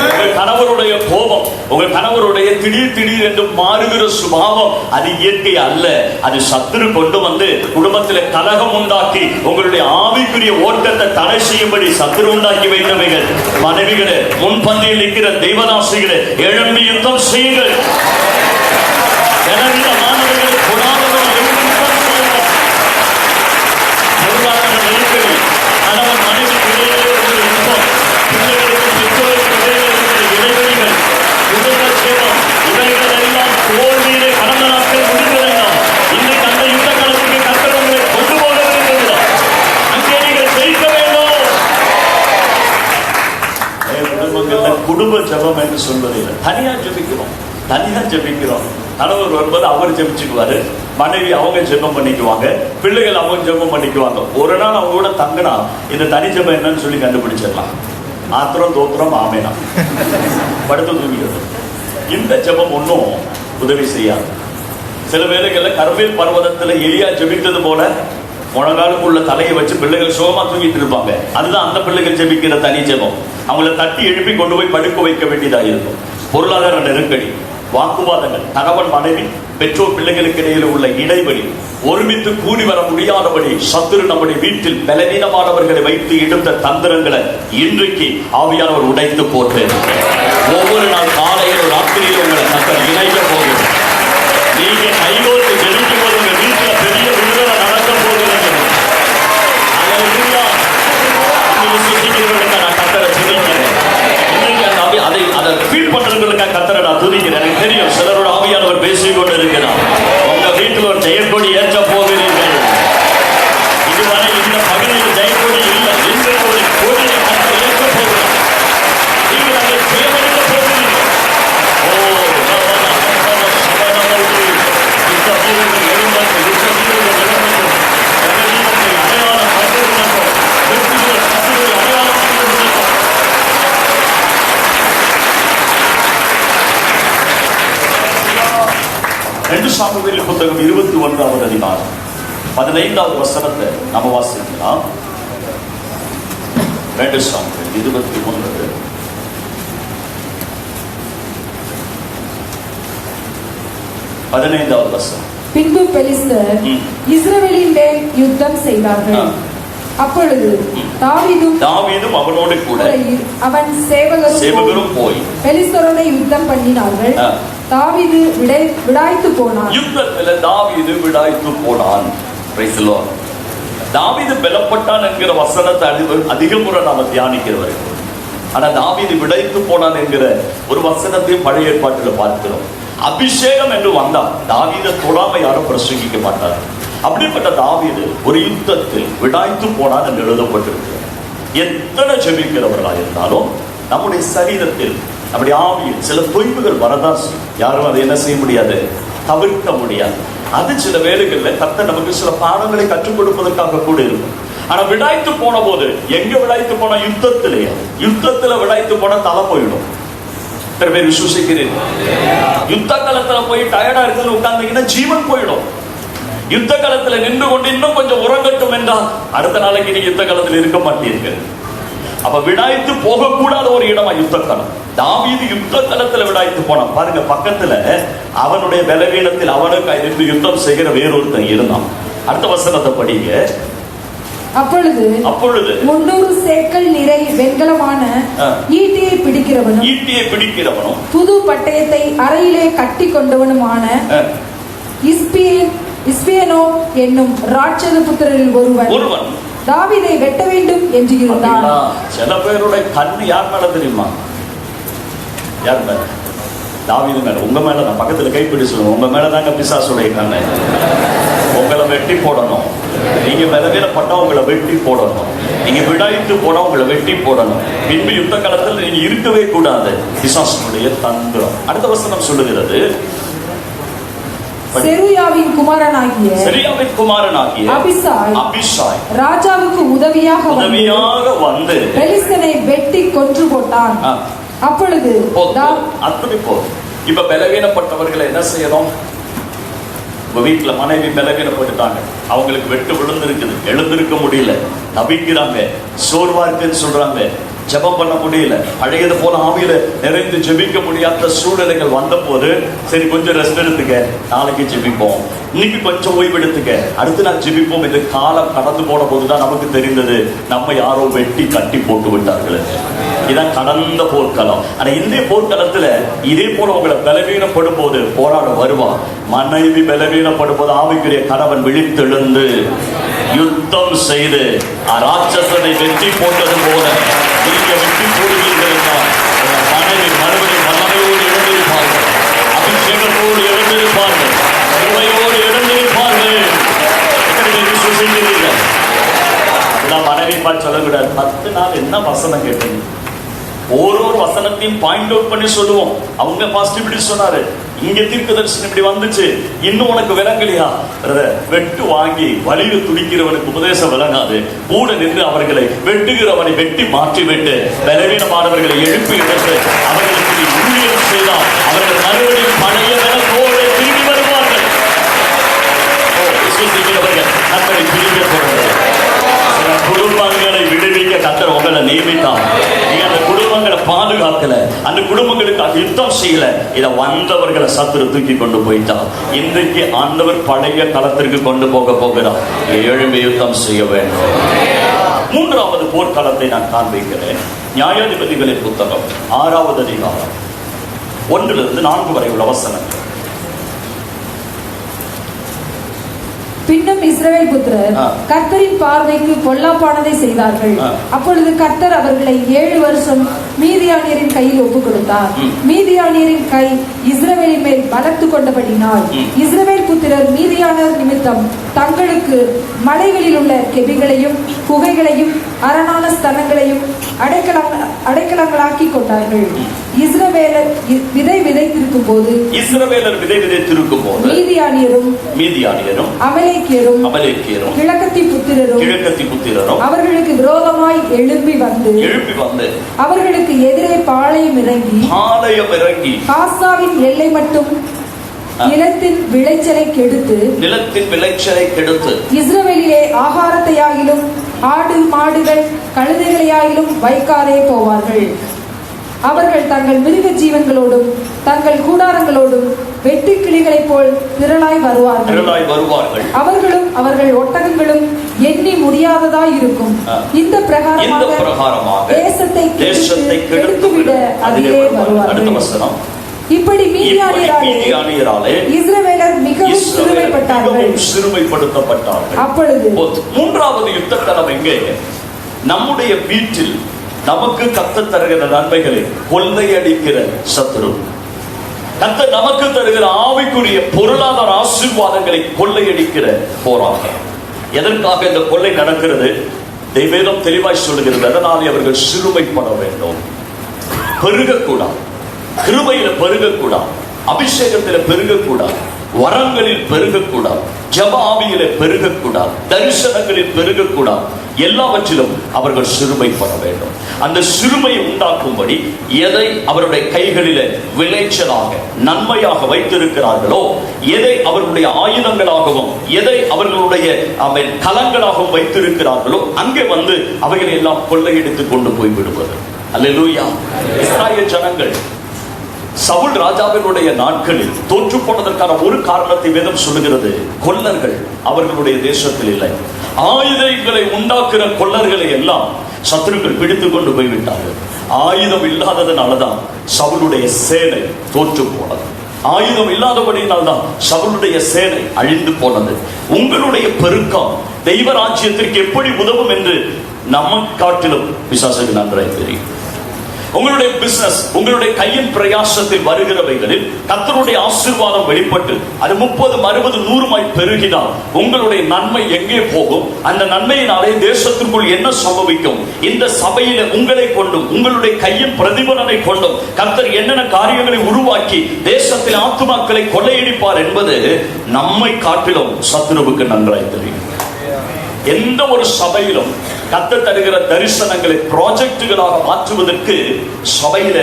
உங்கள் கணவருடைய கோபம், உங்கள் கணவருடைய திடீர் என்று மாறுகிற சுபாவம் அது இயற்கை அல்ல. அது சத்துரு கொண்டு வந்து குடும்பத்தில் கலகம் உண்டாக்கி உங்களுடைய ஆவிக்குரிய ஓட்டத்தை தடை செய்யும்படி சத்துரு உண்டாக்கி வைத்தவைகள். மனைவிகளே, முன்பந்தியில் இருக்கிற தெய்வதாசிகளே, எழும்பி யுத்தம் செய்யுங்கள். மாணவர்கள் பொருளாதார நெருக்கடி, கணவன் மனைவி இடையே ஒரு யுத்தம், பிள்ளைகளுக்கும் பெற்றோருக்கும் இடையே இடைவெளிகள், குடும்ப சேதம், இவைகள் எல்லாம் தோல்வியிலே கடந்த நாட்கள் முடிந்ததெல்லாம் இன்னைக்கு அந்த யுத்த காலத்துக்கு கர்த்தர் உங்களை கொண்டு போக விரும்புகிறார். அங்கே நீங்கள் ஜெயிக்க வேண்டும். குடும்ப ஜபம் என்று சொல்வதில்லை, தனியா ஜபிக்கிறோம். கணவர் வரும்போது அவர் ஜெபிச்சுக்குவாரு, மனைவி அவங்க ஜெபம் பண்ணிக்குவாங்க, பிள்ளைகள் அவங்க ஜெபம் பண்ணிக்குவாங்க. ஒரு நாள் அவங்க கூட தங்கினா இந்த தனி ஜெபம் என்னன்னு சொல்லி கண்டுபிடிச்சிடலாம். ஆத்திரம் தோத்திரம் ஆமேனா படுத்து தூங்கிடுது. இந்த ஜெபம் ஒன்றும் உதவி செய்யாது. சில வேளைகள்ல கர்மேல் பர்வதத்துல எலியா ஜெபித்தது போல முழங்காலுக்குள்ள தலையை வச்சு பிள்ளைகள் சோகமா தூங்கிட்டு இருப்பாங்க. அதுதான் அந்த பிள்ளைகள் ஜெபிக்கிற தனி ஜெபம். அவங்கள தட்டி எழுப்பி கொண்டு போய் படுக்க வைக்க வேண்டியதா இருக்கும். பொருளாதார நெருக்கடி, வாக்குவாதங்கள், கணவன் மனைவி, பெற்றோர் பிள்ளைகளுக்கு இடையில உள்ள இடைவெளி, ஒருமித்து கூடி வர முடியாதபடி சத்துரு நம்முடைய வீட்டில் பலவீனமானவர்களை வைத்து எடுத்த தந்திரங்களை இன்றைக்கு ஆவியானவர் உடைத்து போட்டு ஒவ்வொரு நாள் காலையிலும் ராத்திரியிலும் உங்களை கர்த்தர் இணைக்க போகிறது. நீங்க கைகோர்த்து ஜெபிக்கும் போது உங்க வீட்டுல பெரிய விடுதலை நடக்க போகிறது. நான் கர்த்தரை துதிக்கிறேன். அதை ஃபீல் பண்றவங்களுக்காக கர்த்தரை நான் துதிக்கிறேன். எனக்கு தெரியும் சிலரோட ஆவியானவர் பேசிக் கொண்டு இருக்கிறார். உங்க வீட்டில் ஒரு ஜெயக்கொடி ஏற்ற போகிறீர்கள். இதுவரை இந்த பகுதியில் ஜெயக்கொடி இல்லை. இன்றைக்கு ஒரு கொடியை கர்த்தர் ஏற்ற போகிறார். நீங்கள் அதை ஜெயமெடுக்க போகிறீர்கள். ரெண்டு சாமுவேல் புத்தகம் 21வது அதிகாரம் 15வது வசனத்தை நம்ம வாசிக்கலாம். 2 சாமுவேல் 21 15வது வசனம். பின்பு பெலிஸ்தர் இஸ்ரவேலின் மேல் யுத்தம் செய்தார்கள். அப்பொழுது தாவீதும் அவனோடு கூட அவன் சேவகரும் போய் பெலிஸ்தரோட யுத்தம் பண்ணினார்கள். தாவீது விடாய்த்து போனான். யுத்தத்தில் தாவீது விடாய்த்து போனான். Praise the Lord. தாவீது பலப்பட்டான் என்கிற வசனத்தை அதிக முறை நாம தியானிக்கிறவர்கள். ஆனா தாவீது விடாய்த்து போனான் என்கிற ஒரு வசனத்தையும் பழைய ஏற்பாட்டில் பார்க்கிறோம். அபிஷேகம் என்று வந்தால் தாவீதை தொடாம யாரும் பிரசங்கிக்க மாட்டார். அப்படிப்பட்ட தாவீது ஒரு யுத்தத்தில் விடாய்த்து போனான் என்று எழுதப்பட்டிருக்கிறது. எத்தனை ஜெபிக்கிறவர்களாக இருந்தாலும் நம்முடைய சரீரத்தில் நம்முடைய ஆவியில் சில தொய்வுகள் வரதான் யாரும் அதை என்ன செய்ய முடியாது, தவிர்க்க முடியாது. அது சில வேளைகளில் கர்த்தர் நமக்கு சில பாடங்களை கற்றுக் கொடுப்பதற்காக கூட இருக்கும். ஆனா விடாய்த்து போன போது எங்க விடாய்த்து போன? யுத்தத்திலேயே. யுத்தத்துல விடாய்த்து போன தலை போயிடும். பேர் விசுவசிக்கிறீர்கள்? யுத்த காலத்துல போய் டயர்டா இருக்குன்னு உட்கார்ந்தீங்கன்னா ஜீவன் போயிடும். யுத்த காலத்துல நின்று கொண்டு இன்னும் கொஞ்சம் உறங்கட்டும் என்றால் அடுத்த நாளைக்கு நீங்க யுத்த காலத்தில் இருக்க மாட்டீர்கள். அப்ப விடாய்த்து போகக்கூடாத ஒரு இடமா யுத்த காலம். தாவீது யுத்த காலத்துல விடாய்த்து போனான். பாருங்க, பக்கத்துல அவனுடைய பலவீனத்தில் அவனுக்கு யுத்தம் செய்கிற வேறொருத்தன் இருந்தான். அடுத்த வசனத்தை படிங்க. அப்பொழுது 300 சேக்கல் நிறை வெண்கலமான ஈட்டியை பிடிக்கிறவனும் புது பட்டயத்தை அறையிலே கட்டி கொண்டவனுமான இஸ்பியனோ என்னும் ராட்சத புத்திரரில் ஒருவன் தாவீதை வெட்ட வேண்டும் என்று இருந்தான். சில பேருடைய கண்ணு யார் மேல தெரியுமா? யார் மேல? தாவீது மேல. உங்க மேல தான். பக்கத்துல கைப்பிடி சொல்லுங்க. உங்க மேலதாங்க பிசாசுடைய கண்ணு. உங்களை வெட்டி போடணும். நீங்க பலவீனப்பட்டா உங்களை வெட்டி போடணும். நீங்க விடாய்த்து போனா உங்களை வெட்டி போடணும். பின்பு யுத்த காலத்தில் நீங்க இருக்கவே கூடாது. பிசாசுடைய தந்திரம். அடுத்த வசனம் சொல்லுகிறது, செருயாவின் குமாரனாகிய அபிஷாய் ராஜாவுக்கு உதவியாக வந்து பெலிஸ்தனை வெட்டி கொன்று போட்டான். அப்பொழுது இப்ப பலவீனப்பட்டவர்களை என்ன செய்யணும்? வீட்டுல மனைவி பலவீனப்பட்டுட்டாங்க, அவங்களுக்கு வெட்டு விழுந்திருக்குது, எழுந்திருக்க முடியல, தவிக்கிறாங்க, சோர்வா இருக்குன்னு சொல்றாங்க, ஜெபம் பண்ண முடியல, பழையது போல ஆவியில நிறைந்து ஜெபிக்க முடியாத சூழ்நிலைகள் வந்த போது, சரி கொஞ்சம் ரெஸ்ட் எடுத்துக்க, நாளைக்கு ஜெபிப்போம், இன்னைக்கு கொஞ்சம் ஓய்வு எடுத்துக்க, அடுத்து நான் ஜெபிப்போம். இந்த காலம் கடந்து போன போதுதான் நமக்கு தெரிந்தது நம்ம யாரோ வெட்டி கட்டி போட்டு விட்டார்கள். இதான் கடந்த போர்க்களம். ஆனா இந்த போர்க்களத்துல இதே போல உங்களை பலவீனப்படும் போது போராட வருவான். மனைவி பலவீனப்படும் போது ஆவிக்குரிய கணவன் விழித்தெழுந்து யுத்தம் செய்து ராட்சசனை வெற்றி போட்டது போல நீங்க வெற்றி போடுவீர்கள் என்றால் மனைவி மறுபடியும் வல்லமையோடு எழுந்திருப்பார்கள், அபிஷேகத்தோடு எழுந்திருப்பார்கள், கிருபையோடு எழுந்திருப்பார்கள். விசுவசிக்கிறீர்கள்? அப்படிலாம் மனைவி பார்த்து சொல்லக்கூடாது. 10 நாள் என்ன வசனம் கேட்டீங்க? ஒரு வசனத்தையும் பாயிண்ட் அவுட் பண்ணி சொல்லுவோம். அவங்க பாஸ்ட் இப்படி சொன்னாரு, இங்க தீர்க்க தரிசனம் இப்படி வந்துச்சு, இன்னும் உனக்கு விளங்கலையா? வெட்டு வாங்கி வலிவு துடிக்கிறவனுக்கு உபதேசம் விளங்காது. கூட நின்று அவர்களை வெட்டுகிறவனை வெட்டி மாற்றிவிட்டு பலவீனமானவர்களை எழுப்பி எடுத்து அவர்களுக்கு ஊழியம் செய்தால் அவர்கள் மறுபடியும் பழைய விலக்கோடு திரும்பி வருவார்கள். விசுவசிக்கிறவர்கள் நம்மளை பிரிக்க போறது. குடும்பங்களை விடுவிக்க கர்த்தர் உங்களை நியமித்தார். நீங்க அந்த குடும்பங்களை பாதுகாக்கல, அந்த குடும்பங்களுக்கு யுத்தம் செய்யல, இதை வந்தவர்களை சத்துரு தூக்கி கொண்டு போயிட்டார். இன்றைக்கு ஆண்டவர் பழைய களத்திற்கு கொண்டு போகிறார். எழும்பி யுத்தம் செய்ய வேண்டும். மூன்றாவது போர்க்களத்தை நான் காண்பிக்கிறேன். நியாயாதிபதிகளின் புத்தகம் 6வது அதிகாரம் 1-4 வரை உள்ள வசனங்கள். பின்னும் இஸ்ரவேல் புத்திரர் கர்த்தரின் பார்வைக்கு பொல்லாப்பானதை செய்தார்கள். அப்பொழுது கர்த்தர் அவர்களை 7 வருஷம் மீதியானியரின் கையில் ஒப்புக் கொடுத்தார். மீதியானியரின் கை இஸ்ரவேலின் மேல் பலத்து கொண்டபடினால் இஸ்ரவேல் புத்திரர் மீதியானர் நிமித்தம் தங்களுக்கு மலைகளில் உள்ள கெபிகளையும் குகைகளையும் அரணான ஸ்தலங்களையும் அடைக்கலங்களாக்கி கொண்டார்கள். இஸ்ரவேலர் விதை விதைத்திருக்கும் போது மீதியானியரும் அமலேக்கியரும் கிழக்கத்தி புத்திரரும் அவர்களுக்கு விரோதமாய் எழும்பி வந்து அவர்களுக்கு எதிரே பாளையம் இறங்கி காசாவின் எல்லை மட்டும் நிலத்தின் விளைச்சலை கெடுத்து இஸ்ரவேலிலே ஆகாரத்தையாகிலும் ஆடு மாடுகள் கழுதைகளையாகிலும் வைக்காதே போவார்கள். அவர்கள் தங்கள் மிருக ஜீவன்களோடும் தங்கள் கூடாரங்களோடும் வெட்டு கிளிகளைப் போல் திரளாய் வருவார்கள். அவர்களும் அவர்கள் ஒட்டகங்களும் எண்ணி முடியாததாய் இருக்கும். இந்த பிரகாரமாக தேசத்தை கெடுத்துவிட அதிலே வருவார்கள். இப்படி மீதியானியராலே இஸ்ரவேலர் மிகவும் சிறுமைப்படுத்தப்பட்டார்கள். அப்பொழுது மூன்றாவது யுத்த களம் எங்கே? நம்முடைய வீட்டில் நமக்கு கர்த்தர் தருகிற நன்மைகளை கொள்ளையடிக்கிற சத்துரு. கர்த்தர் நமக்கு தருகிற ஆவிக்குரிய பொருளாதார ஆசீர்வாதங்களை கொள்ளையடிக்கிற போராட்டம். எதற்காக இந்த கொள்ளை நடக்கிறது? வேதம் தெளிவாய் சொல்லுகிறது. அதனாலே அவர்கள் சிறுமைப்பட வேண்டும், பெருகக்கூடாது, கிருபையில பெருகக்கூடாது, அபிஷேகத்தில பெருகக்கூடாது, வரங்களில் பெருகக்கூடாது, ஜெப ஆவியில பெருகக்கூடாது, தரிசனங்களில் பெருகக்கூடாது. எல்லாவற்றிலும் அவர்கள் சிறுமைப்பட வேண்டும். அந்த சிறுமையை உண்டாக்கும்படி எதை அவருடைய கைகளில விளைச்சலாக நன்மையாக வைத்திருக்கிறார்களோ, எதை அவர்களுடைய ஆயுதங்களாகவும் எதை அவர்களுடைய கலங்களாகவும் வைத்திருக்கிறார்களோ அங்கே வந்து அவைகளை எல்லாம் கொள்ளையடித்துக் கொண்டு போய் விடுவது. அல்லேலூயா. இஸ்ராயேல் ஜனங்கள் சவுல் ராஜாவினுடைய நாட்களில் தோற்று போனதற்கான ஒரு காரணத்தை வேதம் சொல்லுகிறது. கொல்லர்கள் அவர்களுடைய தேசத்தில் இல்லை. ஆயுதங்களை உண்டாக்குற கொல்லர்களை எல்லாம் சத்துருக்கள் பிடித்துக் கொண்டு போய்விட்டார்கள். ஆயுதம் இல்லாததுனாலதான் சவுளுடைய சேனை தோற்று போனது. ஆயுதம் இல்லாதபடியினால்தான் சவுளுடைய சேனை அழிந்து போனது. உங்களுடைய பெருக்கம் தெய்வ ராஜ்யத்திற்கு எப்படி உதவும் என்று நம்ம காட்டிலும் பிசாசுக்கு நன்றாய் தெரியும். உங்களுடைய பிசினஸ், உங்களுடைய கையின் பிரயாசத்தில் வருகிறவைகளில் கர்த்தருடைய ஆசீர்வாதம் வெளிப்பட்டு அது 30, 60, 100 பெருகினால் உங்களுடைய நன்மை எங்கே போகும்? அந்த நன்மையினாலே தேசத்திற்குள் என்ன சம்பவிக்கும்? இந்த சபையில உங்களை கொண்டும் உங்களுடைய கையின் பிரதிபலனை கொண்டும் கர்த்தர் என்னென்ன காரியங்களை உருவாக்கி தேசத்தில் ஆத்துமாக்களை கொள்ளையடிப்பார் என்பது நம்மை காட்டிலும் சத்துருவுக்கு நன்றாய் தெரியும். எந்த ஒரு சபையிலும் கர்த்தர் தருகிற தரிசனங்களை ப்ராஜெக்டுகளாக மாற்றுவதற்கு சபையில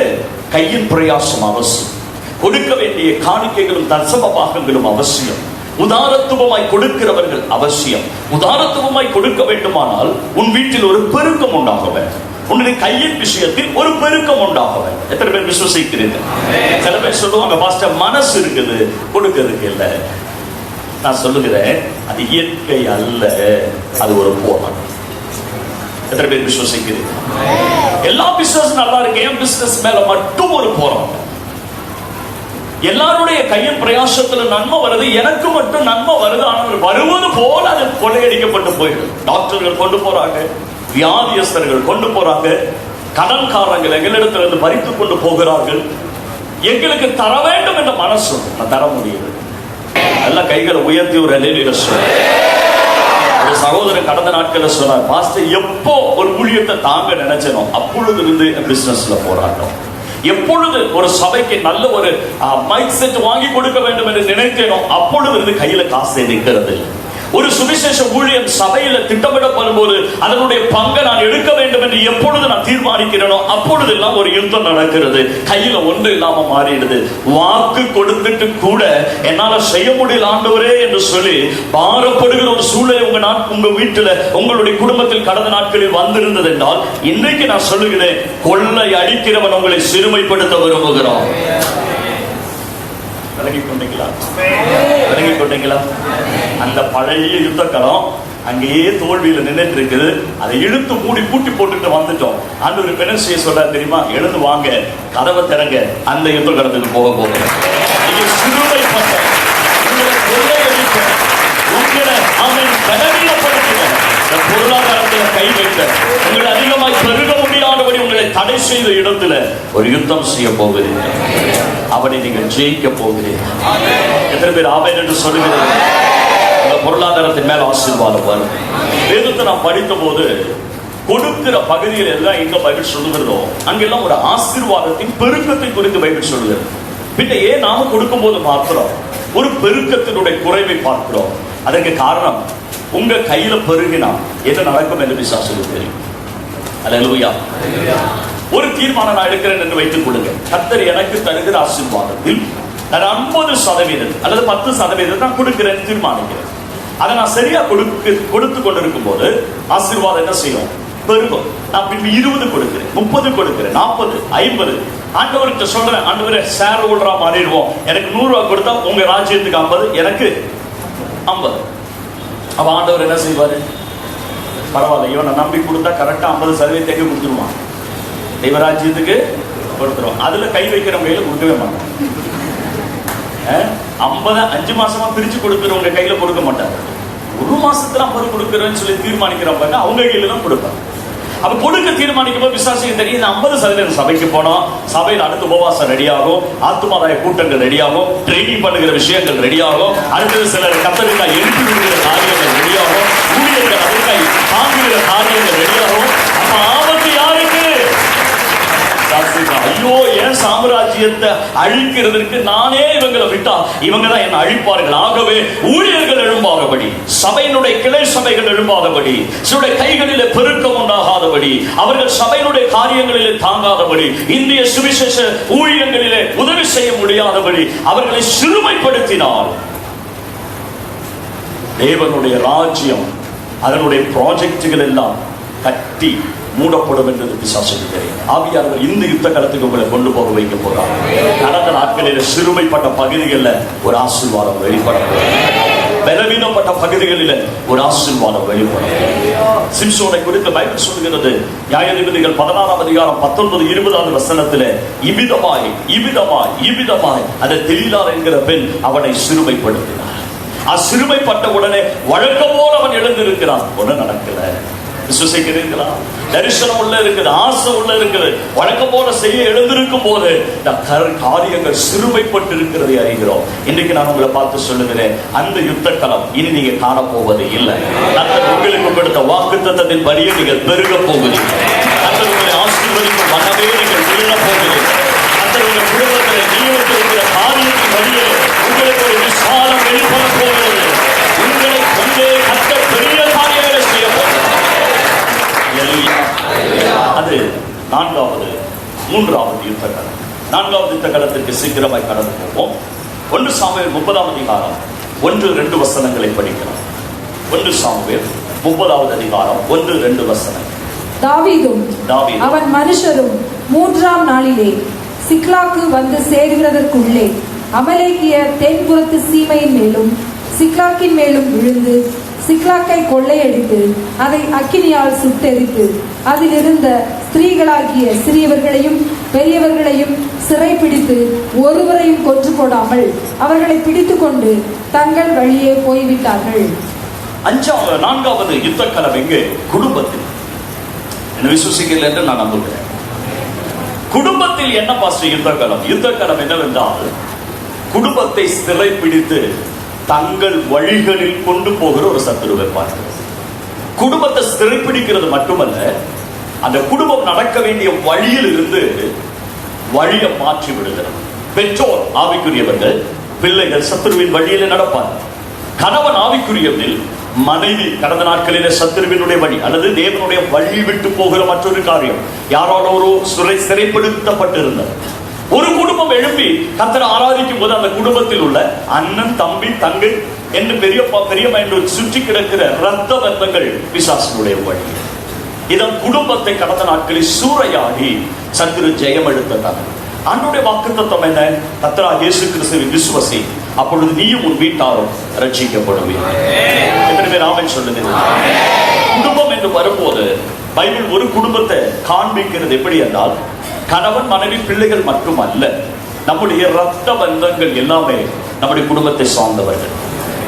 கையின் பிரயாசம் அவசியம். கொடுக்க வேண்டிய காணிக்கைகளும் தசம பாகங்களும் அவசியம். உதாரத்துவமாய் கொடுக்கிறவர்கள் அவசியம். உதாரத்துவமாய் கொடுக்க வேண்டுமானால் உன் வீட்டில் ஒரு பெருக்கம் உண்டாக வேண்டும். உன்னுடைய கையின் விஷயத்தில் ஒரு பெருக்கம் உண்டாக வேண்டும். எத்தனை பேர் விசுவசிக்கிறீர்கள்? சில பேர் சொல்லுவாங்க, பாஸ்டர் மனசு இருக்குது, கொடுக்கிறதுக்கு இல்லை. நான் சொல்லுகிறேன், அது இயற்கை அல்ல, அது ஒரு போராட்டம். எத்தனை பேர் விசுவசிக்கிறீர்கள்? எல்லா பிசினஸ் நல்லா இருக்கு, என் பிசினஸ் மேல மட்டும் ஒரு போராட்டம். எல்லாருடைய கையின் பிரயாசத்துல நன்மை வருது, எனக்கு மட்டும் நன்மை வருது, ஆனால் வருவது போல அது கொள்ளையடிக்கப்பட்டு போயிடுது. டாக்டர்கள் கொண்டு போறாங்க, வியாதியஸ்தர்கள் கொண்டு போறாங்க, கடன்காரங்கள் எங்களிடத்திலிருந்து பறித்து கொண்டு போகிறார்கள். எங்களுக்கு தர வேண்டும் என்ற மனசு தர முடியுது. எல்லாம் கைகளை உயர்த்தி ஒரு அல்லேலூயா சொல்லுங்க. ஒரு சகோதரர் கடந்த நாட்களில் சொன்னார், பாஸ்டர் எப்போ ஒரு ஊழியத்தை தாங்க நினைச்சனோ அப்பொழுது இருந்து பிசினஸ்ல போராட்டம். எப்பொழுது ஒரு சபைக்கு நல்ல ஒரு மைக் செட் வாங்கி கொடுக்க வேண்டும் என்று நினைத்தேனோ அப்பொழுது இது கையில காசு நிற்கிறது. ஒரு சுவிசேஷ ஊழியம் சபையில திட்டமிடப்படும் போது அதனுடைய பங்கை நான் எடுக்க வேண்டும் என்று எப்பொழுது நான் தீர்மானிக்கிறேனோ அப்பொழுதெல்லாம் ஒரு யுத்தம் நடக்கிறது. கையில ஒன்று இல்லாம மாறிடுது. வாக்கு கொடுத்துட்டு கூட என்னால செய்ய முடியல ஆண்டவரே என்று சொல்லி பாரப்படுகிற ஒரு சூழ்நிலை உங்க வீட்டுல உங்களுடைய குடும்பத்தில் கடந்த நாட்களில் வந்திருந்தது என்றால் இன்றைக்கு நான் சொல்லுகிறேன், கொள்ளை அடிக்கிறவன் உங்களை சிறுமைப்படுத்த விரும்புகிறான். விளங்கி கொண்டீங்களா? அந்த பழைய யுத்த களம் அங்கேயே தோல்வியில நின்றுட்டு இருக்குது. அதை இழுத்து மூடி பூட்டி போட்டுட்டு வந்துட்டோம். ஆண்டவர் என்ன செய்ய சொல்றாரு தெரியுமா? எழுந்து வாங்க, கதவை திறங்க, அந்த யுத்த களத்துக்கு போக போகிறோம். நீங்க சிறுமைப்பட்ட உங்களை கொள்ளையடிக்க உங்களை அவன் பலவீனப்படுத்தின பொருளாதாரத்தில் கை வைத்த உங்களை அதிகமாய் பெருக முடியாதபடி உங்களை தடை செய்த இடத்துல ஒரு யுத்தம் செய்ய போகிறீர்கள். அவனை நீங்கள் ஜெயிக்க போகிறீர்கள். எத்தனை பேர் ஆமென் என்று சொல்லுகிறீர்கள்? பொருளாதாரத்தின் மேல் ஆசீர்வாதம் வரும். வேதத்தை நாம் படித்த போது கொடுக்கிற பகுதியில் எல்லாம் எங்க பைபிள் சொல்லுகிறதோ அங்கெல்லாம் ஒரு ஆசீர்வாதத்தின் பெருக்கத்தை குறித்து பைபிள் சொல்லுகிறது. பின்ன ஏன் நாம கொடுக்கும் போது மாத்திரம் ஒரு பெருக்கத்தினுடைய குறைவை பார்க்கிறோம்? அதற்கு காரணம், உங்க கையில பெருகினா என்ன நடக்கும் என்று பிசாசுக்கு தெரியும். அல்லேலூயா. ஒரு தீர்மானம் நான் எடுக்கிறேன் என்று வைத்துக் கொள்ளுங்க. கர்த்தர் எனக்கு தருகிற ஆசீர்வாதத்தில் நான் 50% அல்லது 10% நான் கொடுக்கிறேன் தீர்மானிக்கிறேன். அதை நான் சரியா கொடுத்து கொண்டிருக்கும் போது ஆசீர்வாதம் என்ன செய்யும்? பெருகும். நான் பின்பு 20 கொடுக்கிறேன், 30 கொடுக்கிறேன், 40, 50. ஆண்டவர்கிட்ட சொல்றேன், ஆண்டவரே ஷேர் ஹோல்டரா மாறிடுவோம். எனக்கு 100 ரூபாய் கொடுத்தா உங்க ராஜ்யத்துக்கு 50, எனக்கு 50. அப்ப ஆண்டவர் என்ன செய்வாரு? பரவாயில்ல, இவனை நம்பி கொடுத்தா கரெக்டா 50% கொடுத்துருவான், தெய்வராஜ்யத்துக்கு கொடுத்துருவான். அதுல கை வைக்கிறவங்க கையில கொடுக்கவே மாட்டான். 50 5 மாசமா பிரிச்சு கொடுக்கிறவங்க கையில கொடுக்க மாட்டாங்க. ஒரு மாசத்துல 50 கொடுக்கிறேன்னு சொல்லி தீர்மானிக்கிறவங்க அவங்க கையில தான் கொடுப்பாங்க. அப்ப கொடுக்க தீர்மானிக்கும் போது விசுவாசிக்கு தெரியும், 50% சபைக்கு போனோம், சபையில் அடுத்த உபவாசம் ரெடியாகும், ஆத்துமாதாய கூட்டங்கள் ரெடியாகும், ட்ரைனிங் பண்ணுகிற விஷயங்கள் ரெடியாகும், அடுத்தது சிலர் கத்தரிக்காய் எழுப்பி விடுகிற காரியங்கள் ரெடியாகும், ஊழியர்கள் அதற்காய் தாங்குகிற காரியங்கள் ரெடியாகும். அப்ப ஆபத்து யாருக்கு? ஐயோ, என் சாம்ராஜ்யத்தை அழிக்கிறதுக்கு நானே இவங்களை விட்டா இவங்க தான் என்ன அழிப்பார்கள். ஆகவே ஊழியர்கள் எழும்பாதபடி, சபையினுடைய கிளை சபைகள் எழும்பாதபடி, சிலருடைய கைகளிலே பெருக்கம் உண்டாகாதபடி, அவர்கள் சபையினுடைய காரியங்களிலே தாங்காதபடி, இந்திய சுவிசேஷ ஊழியங்களிலே உதவி செய்ய முடியாதபடி அவர்களை சிறுமைப்படுத்தினால் தேவனுடைய ராஜ்யம் அதனுடைய ப்ராஜெக்டுகள் எல்லாம் கட்டி மூடப்படும் என்று பிசாசுக்கு தெரியும். ஆவியானவர் இந்த யுத்த களத்துக்கு உங்களை கொண்டு போக வைக்க போறார். கடந்த நாட்களில் சிறுமைப்பட்ட பகுதிகளில் ஒரு ஆசீர்வாதம் வெளிப்படும், பலவீனப்பட்ட பகுதிகளில் ஒரு ஆசீர்வாதம் வெளிப்படும். சிம்சோனை குறித்து பைபிள் சொல்கிறது, நியாயாதிபதிகள் 16ஆம் அதிகாரம் 19, 20 வசனத்தில் இவ்விதமாய் அந்த தெலீலாள் என்கிற பெண் அவனை சிறுமைப்படுத்தினார். சிறுமைப்பட்ட உடனே வழக்கம் போல அவன் எழுந்திருக்கிறான். ஒன்றும் நடக்கல. விசுவசிக்கிறீர்களா? தரிசனம் உள்ள இருக்குது, ஆசை உள்ள இருக்குது, வழக்கம் போல செய்ய எழுந்திருக்கும் போது காரியங்கள் சிறுமைப்பட்டு இருக்கிறதை அறிகிறோம். இன்னைக்கு நான் உங்களை பார்த்து சொல்லுகிறேன், அந்த யுத்த களம் இனி நீங்க காணப்போவது இல்லை. கர்த்தர் உங்களுக்கு கொடுத்த வாக்குத்தத்தத்தின் படியே நீங்கள் பெருக போகிறீர்கள். கர்த்தர் உங்களை ஆசீர்வதிக்கும் மனமே நீங்கள் விழ போகிறீர்கள். கர்த்தர் உங்கள் குடும்பத்தில் நியமித்திருக்கிற காரியத்தின் படியே உங்களுக்கு ஒரு விசாலம் வெளிப்பட போகிறது. உங்களை கொண்டே கர்த்தர் பெரிய காரியங்களை செய்ய போகிறார். அது 4வது 3வது யுத்த களம். 4வது யுத்த களத்திற்கு சீக்கிரமாய் கடந்து போவோம். 1 சாமுவேல் 30ஆம் அதிகாரம் 1-2 வசனங்களை படிக்கலாம். 1 சாமுவேல் 30வது அதிகாரம் 1-2 வசனங்கள். தாவீதும் அவன் மனுஷரும் 3ஆம் நாளிலே சிக்லாக்கு வந்து சேர்கிறதற்குள்ளே அமலேக்கிய தென்புறத்து சீமையின் மேலும் சிக்லாக்கின் மேலும் விழுந்து சிக்லாக்கை கொள்ளையடித்து அதை அக்கினியால் சுட்டெரித்து அதிலிருந்த ஸ்திரீகளாகிய சிறியவர்களையும் பெரியவர்களையும் சிறைப்பிடித்து ஒருவரையும் கொன்று போடாமல் அவர்களை பிடித்து கொண்டு தங்கள் வழியே போய்விட்டார்கள். 4வது யுத்த களம் எங்கே? குடும்பத்தில். என்ன விசுவசிக்கல என்று நான் நம்புகிறேன். குடும்பத்தில் என்ன பாஸ்டர் யுத்த களம்? யுத்த களம் என்னவென்றால் குடும்பத்தை சிறைப்பிடித்து தங்கள் வழிகளில் கொண்டு போகிற ஒரு சத்துருவை பார்க்கிறது. குடும்பத்தை சிறைப்பிடிக்கிறது மட்டுமல்ல, அந்த குடும்பம் நடக்க வேண்டிய வழியில் இருந்து வழியை மாற்றி விடுகிறது. பெற்றோர் ஆவிக்குரியவர்கள், பிள்ளைகள் சத்துருவின் வழியிலே நடப்பார். கணவன் ஆவிக்குரியவனில், மனைவி கடந்த நாட்களிலே சத்துருவினுடைய வழி அல்லது தேவனுடைய வழி விட்டு போகிற மற்றொரு காரியம். யாரோட ஒரு சிறைப்படுத்தப்பட்டிருந்தார். ஒரு குடும்பம் எழுப்பி கர்த்தரை ஆராதிக்கும் போது அந்த குடும்பத்தில் உள்ள அண்ணன், தம்பி, தங்கை என்று பெரியம்மா என்று சுற்றி கிடக்கிற இரத்த பந்தங்கள் பிசாசினுடைய வழி. இதன் குடும்பத்தை கடந்த நாட்களில் சூறையாடி சத்துரு ஜெயம் எடுத்ததார். அன்னுடைய வாக்குத்தத்தம் என்ன? கர்த்தராகிய இயேசு கிறிஸ்துவை விசுவாசி, அப்பொழுது நீயும் உன் வீட்டாரும் ரட்சிக்கப்படுவீர்கள். எத்தனை பேர் ஆமென் சொல்லுங்க? குடும்பம் என்று வரும்போது பைபிள் ஒரு குடும்பத்தை காண்பிக்கிறது எப்படி என்றால், கணவன், மனைவி, பிள்ளைகள் மட்டுமல்ல, நம்முடைய இரத்த பந்தங்கள் எல்லாமே நம்முடைய குடும்பத்தை சார்ந்தவர்கள்.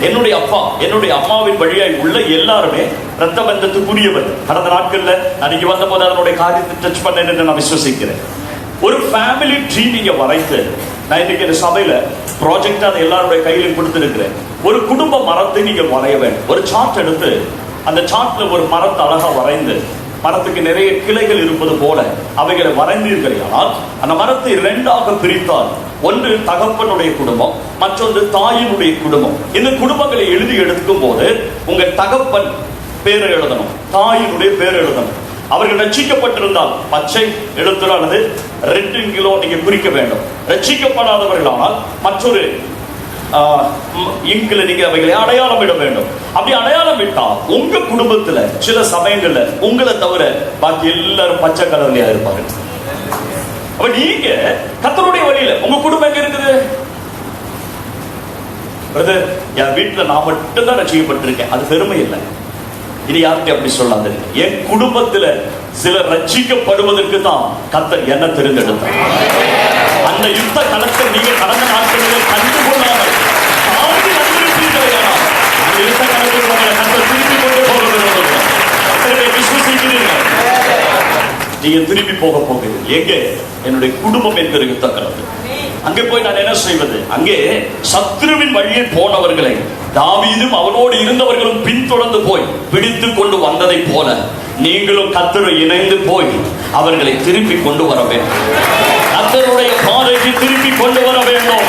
என்னுடைய அப்பா, என்னுடைய அம்மாவின் வழியாய் உள்ள எல்லாருமே இரத்த பந்தத்துக்குரியவர். கடந்த நாட்கள்ல அன்னைக்கு வந்த போது அதனுடைய காரியத்தை டச் பண்ணேன் என்று நான் விசுவசிக்கிறேன். ஒரு ஃபேமிலி ட்ரீ நீங்க வரைத்து, நான் இன்னைக்கு இந்த சபையில ப்ராஜெக்ட் அதை எல்லாருடைய கையிலும் கொடுத்திருக்கிறேன். ஒரு குடும்ப மரத்தை நீங்க வரைய வேண்டும். ஒரு சார்ட் எடுத்து அந்த சார்ட்ல ஒரு மரத்தை அழகா வரைந்து, மரத்துக்கு நிறைய கிளைகள் இருப்பது போல அவைகளை வரைந்தீர்கள். ஆனால் அந்த மரத்தை இரண்டாக பிரித்தால், ஒன்று தகப்பனுடைய குடும்பம், மற்றொன்று தாயினுடைய குடும்பம். இந்த குடும்பங்களை எழுதி எடுக்கும் போது உங்க தகப்பன் பேரை எழுதணும், தாயினுடைய பேர் எழுதணும். அவர்கள் ரட்சிக்கப்பட்டிருந்தால் பச்சை எழுத்துல அல்லது ரெட் இங்கிலோ நீங்க குறிக்க வேண்டும். ரட்சிக்கப்படாதவர்களானால் மற்றொரு இங்கில நீங்க அவைகளை அடையாளம் இட வேண்டும். அப்படி அடையாளம் விட்டா உங்க குடும்பத்துல சில சமயங்கள்ல உங்களை தவிர பாக்கி எல்லாரும் பச்சை கலர்லயா இருப்பாங்க. அப்ப நீங்க கர்த்தருடைய வழியில உங்க குடும்பம் எங்க இருக்குது? பிரதர், என் வீட்டுல நான் மட்டும் தான் ரட்சிக்கப்பட்டிருக்கேன், அது பெருமை இல்லை. இது யாருக்கு அப்படி சொல்லாது. என் குடும்பத்துல சிலர் ரட்சிக்கப்படுவதற்கு தான் கர்த்தர் என்ன தெரிந்தெடுத்தார். அந்த யுத்த களத்தை நீங்க கடந்த நாட்களில் கண்டுகொள்ளாமல் தாண்டி வந்திருப்பீர்கள். அந்த யுத்த களத்தில் கர்த்தர் திருப்பி கொண்டு போகிறீர்கள். விசுவசிக்கிறீர்கள், நீங்க திரும்பி போக போகிறீர்கள். எங்கே? என்னுடைய குடும்பம் என்கிற யுத்த களத்தில். அங்கே போய் நான் என்ன செய்வது? அங்கே சத்ருவின் வழியே போனவர்களை தாவீதும் அவனோடு இருந்தவர்களும் பின்தொடர்ந்து போய் பிடித்து கொண்டு வந்ததை போல நீங்களும் கர்த்தரை இணைந்து போய் அவர்களை திருப்பி கொண்டு வர வேண்டும். கர்த்தருடைய பாதைக்கு திருப்பி கொண்டு வர வேண்டும்.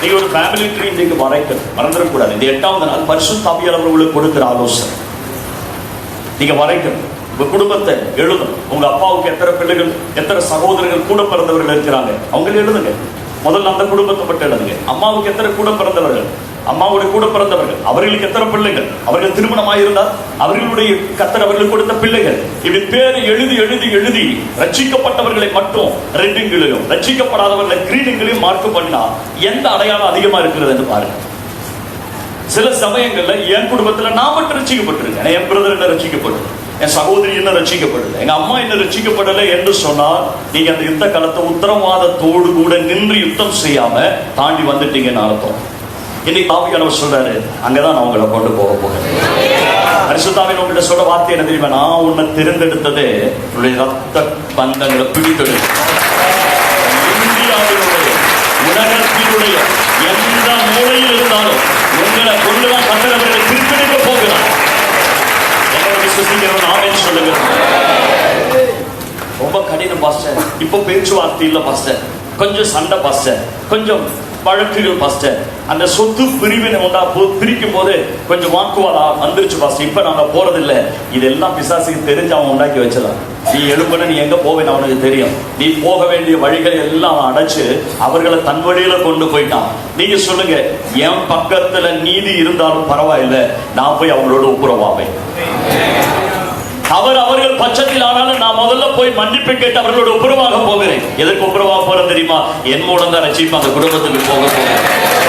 நீங்க ஒரு ஃபேமிலி ட்ரீ நீங்க மறந்துடக்கூடாது. இந்த 8வது நாள் பரிசுத்த ஆவியானவர் உங்களுக்கு கொடுக்கிற ஆலோசனை. நீங்க வரைக்கணும், உங்க குடும்பத்தை எழுதணும். உங்க அப்பாவுக்கு எத்தனை பிள்ளைகள், எத்தனை சகோதரர்கள், கூட பிறந்தவர்கள் இருக்கிறாங்க, அவங்களை எழுதுங்க. முதல்ல அந்த குடும்பத்தை மட்டும் எழுதுங்க. அம்மாவுக்கு எத்தனை கூட பிறந்தவர்கள், அம்மாவுடைய கூட பிறந்தவர்கள், அவர்களுக்கு எத்தனை பிள்ளைகள், அவர்கள் திருமணமாயிருந்தால் அவர்களுடைய கர்த்தர் அவர்களுக்கு கொடுத்த பிள்ளைகள், இப்படி பேரை எழுதி எழுதி எழுதி ரட்சிக்கப்பட்டவர்களை மட்டும் ரெட்டிங்கிலையும் ரட்சிக்கப்படாதவர்களை கிரீடிங்கிலையும் மார்க் பண்ணா எந்த அடையாளம் அதிகமா இருக்கிறது என்று பாருங்க. சில சமயங்கள்ல என் குடும்பத்துல நான் மட்டும் ரட்சிக்கப்பட்டிருக்கேன், என் பிரதர் என்ன ரட்சிக்கப்பட்டிருக்கேன், என் சகோதரி என்ன ரட்சிக்கப்படல, எங்க அம்மா என்ன ரட்சிக்கப்படல என்று சொன்னால் நீங்க அந்த யுத்த காலத்தை உத்தரவாதத்தோடு கூட நின்று யுத்தம் செய்யாம தாண்டி வந்துட்டீங்கன்னு அர்த்தம். இன்னைக்கு ஆவியானவர் சொல்றாரு, அங்கதான் நான் உங்களை கொண்டு போக போகிறேன். பரிசுத்தாவின் உங்கள்கிட்ட சொல்ற வார்த்தை என்ன தெரியுமா? நான் உன்னை தேர்ந்தெடுத்ததே உன்னுடைய ரத்த பந்தங்களை பிடித்தது. இந்தியாவினுடைய உலகத்தினுடைய எந்த மூலையில் இருந்தாலும் உங்களை கொண்டுதான் கர்த்தர் அவர்களை பிரித்தெடுக்க போகிறார். சொல்லுங்க. ரொம்ப கடினம் பாஸ்டர், இப்ப பேச்சுவார்த்தை இல்ல பாஸ்டர், கொஞ்சம் சண்டை பாஸ்டர், கொஞ்சம் வழக்குகள் பாஸ்டர், அந்த சொத்து பிரிவினை உண்டா பிரிக்கும் போது கொஞ்சம் வாக்குவாதம் வந்துருச்சு பாஸ்டர், இப்ப நாங்க போறதில்லை. இதெல்லாம் பிசாசுக்கு தெரிஞ்சு அவன் உண்டாக்கி வச்சலாம். நீ எழுப்பன நீ எங்க போவேன்னு அவனுக்கு தெரியும். நீ போக வேண்டிய வழிகள் எல்லாம் அடைச்சு அவர்களை தன் வழியில கொண்டு போயிட்டான். நீங்க சொல்லுங்க, என் பக்கத்துல நீதி இருந்தாலும் பரவாயில்ல, நான் போய் அவங்களோட ஒப்புரவாவேன். அவர்கள் பட்சத்தில் ஆனாலும் நான் முதல்ல போய் மன்னிப்பு கேட்டு அவர்களோட ஒப்புரவாக போகிறேன். எதற்கு ஒப்புரவாக போறேன் தெரியுமா? என் மூலம் தான் ரட்சிப்பு அந்த குடும்பத்துக்கு போக போகிறேன்.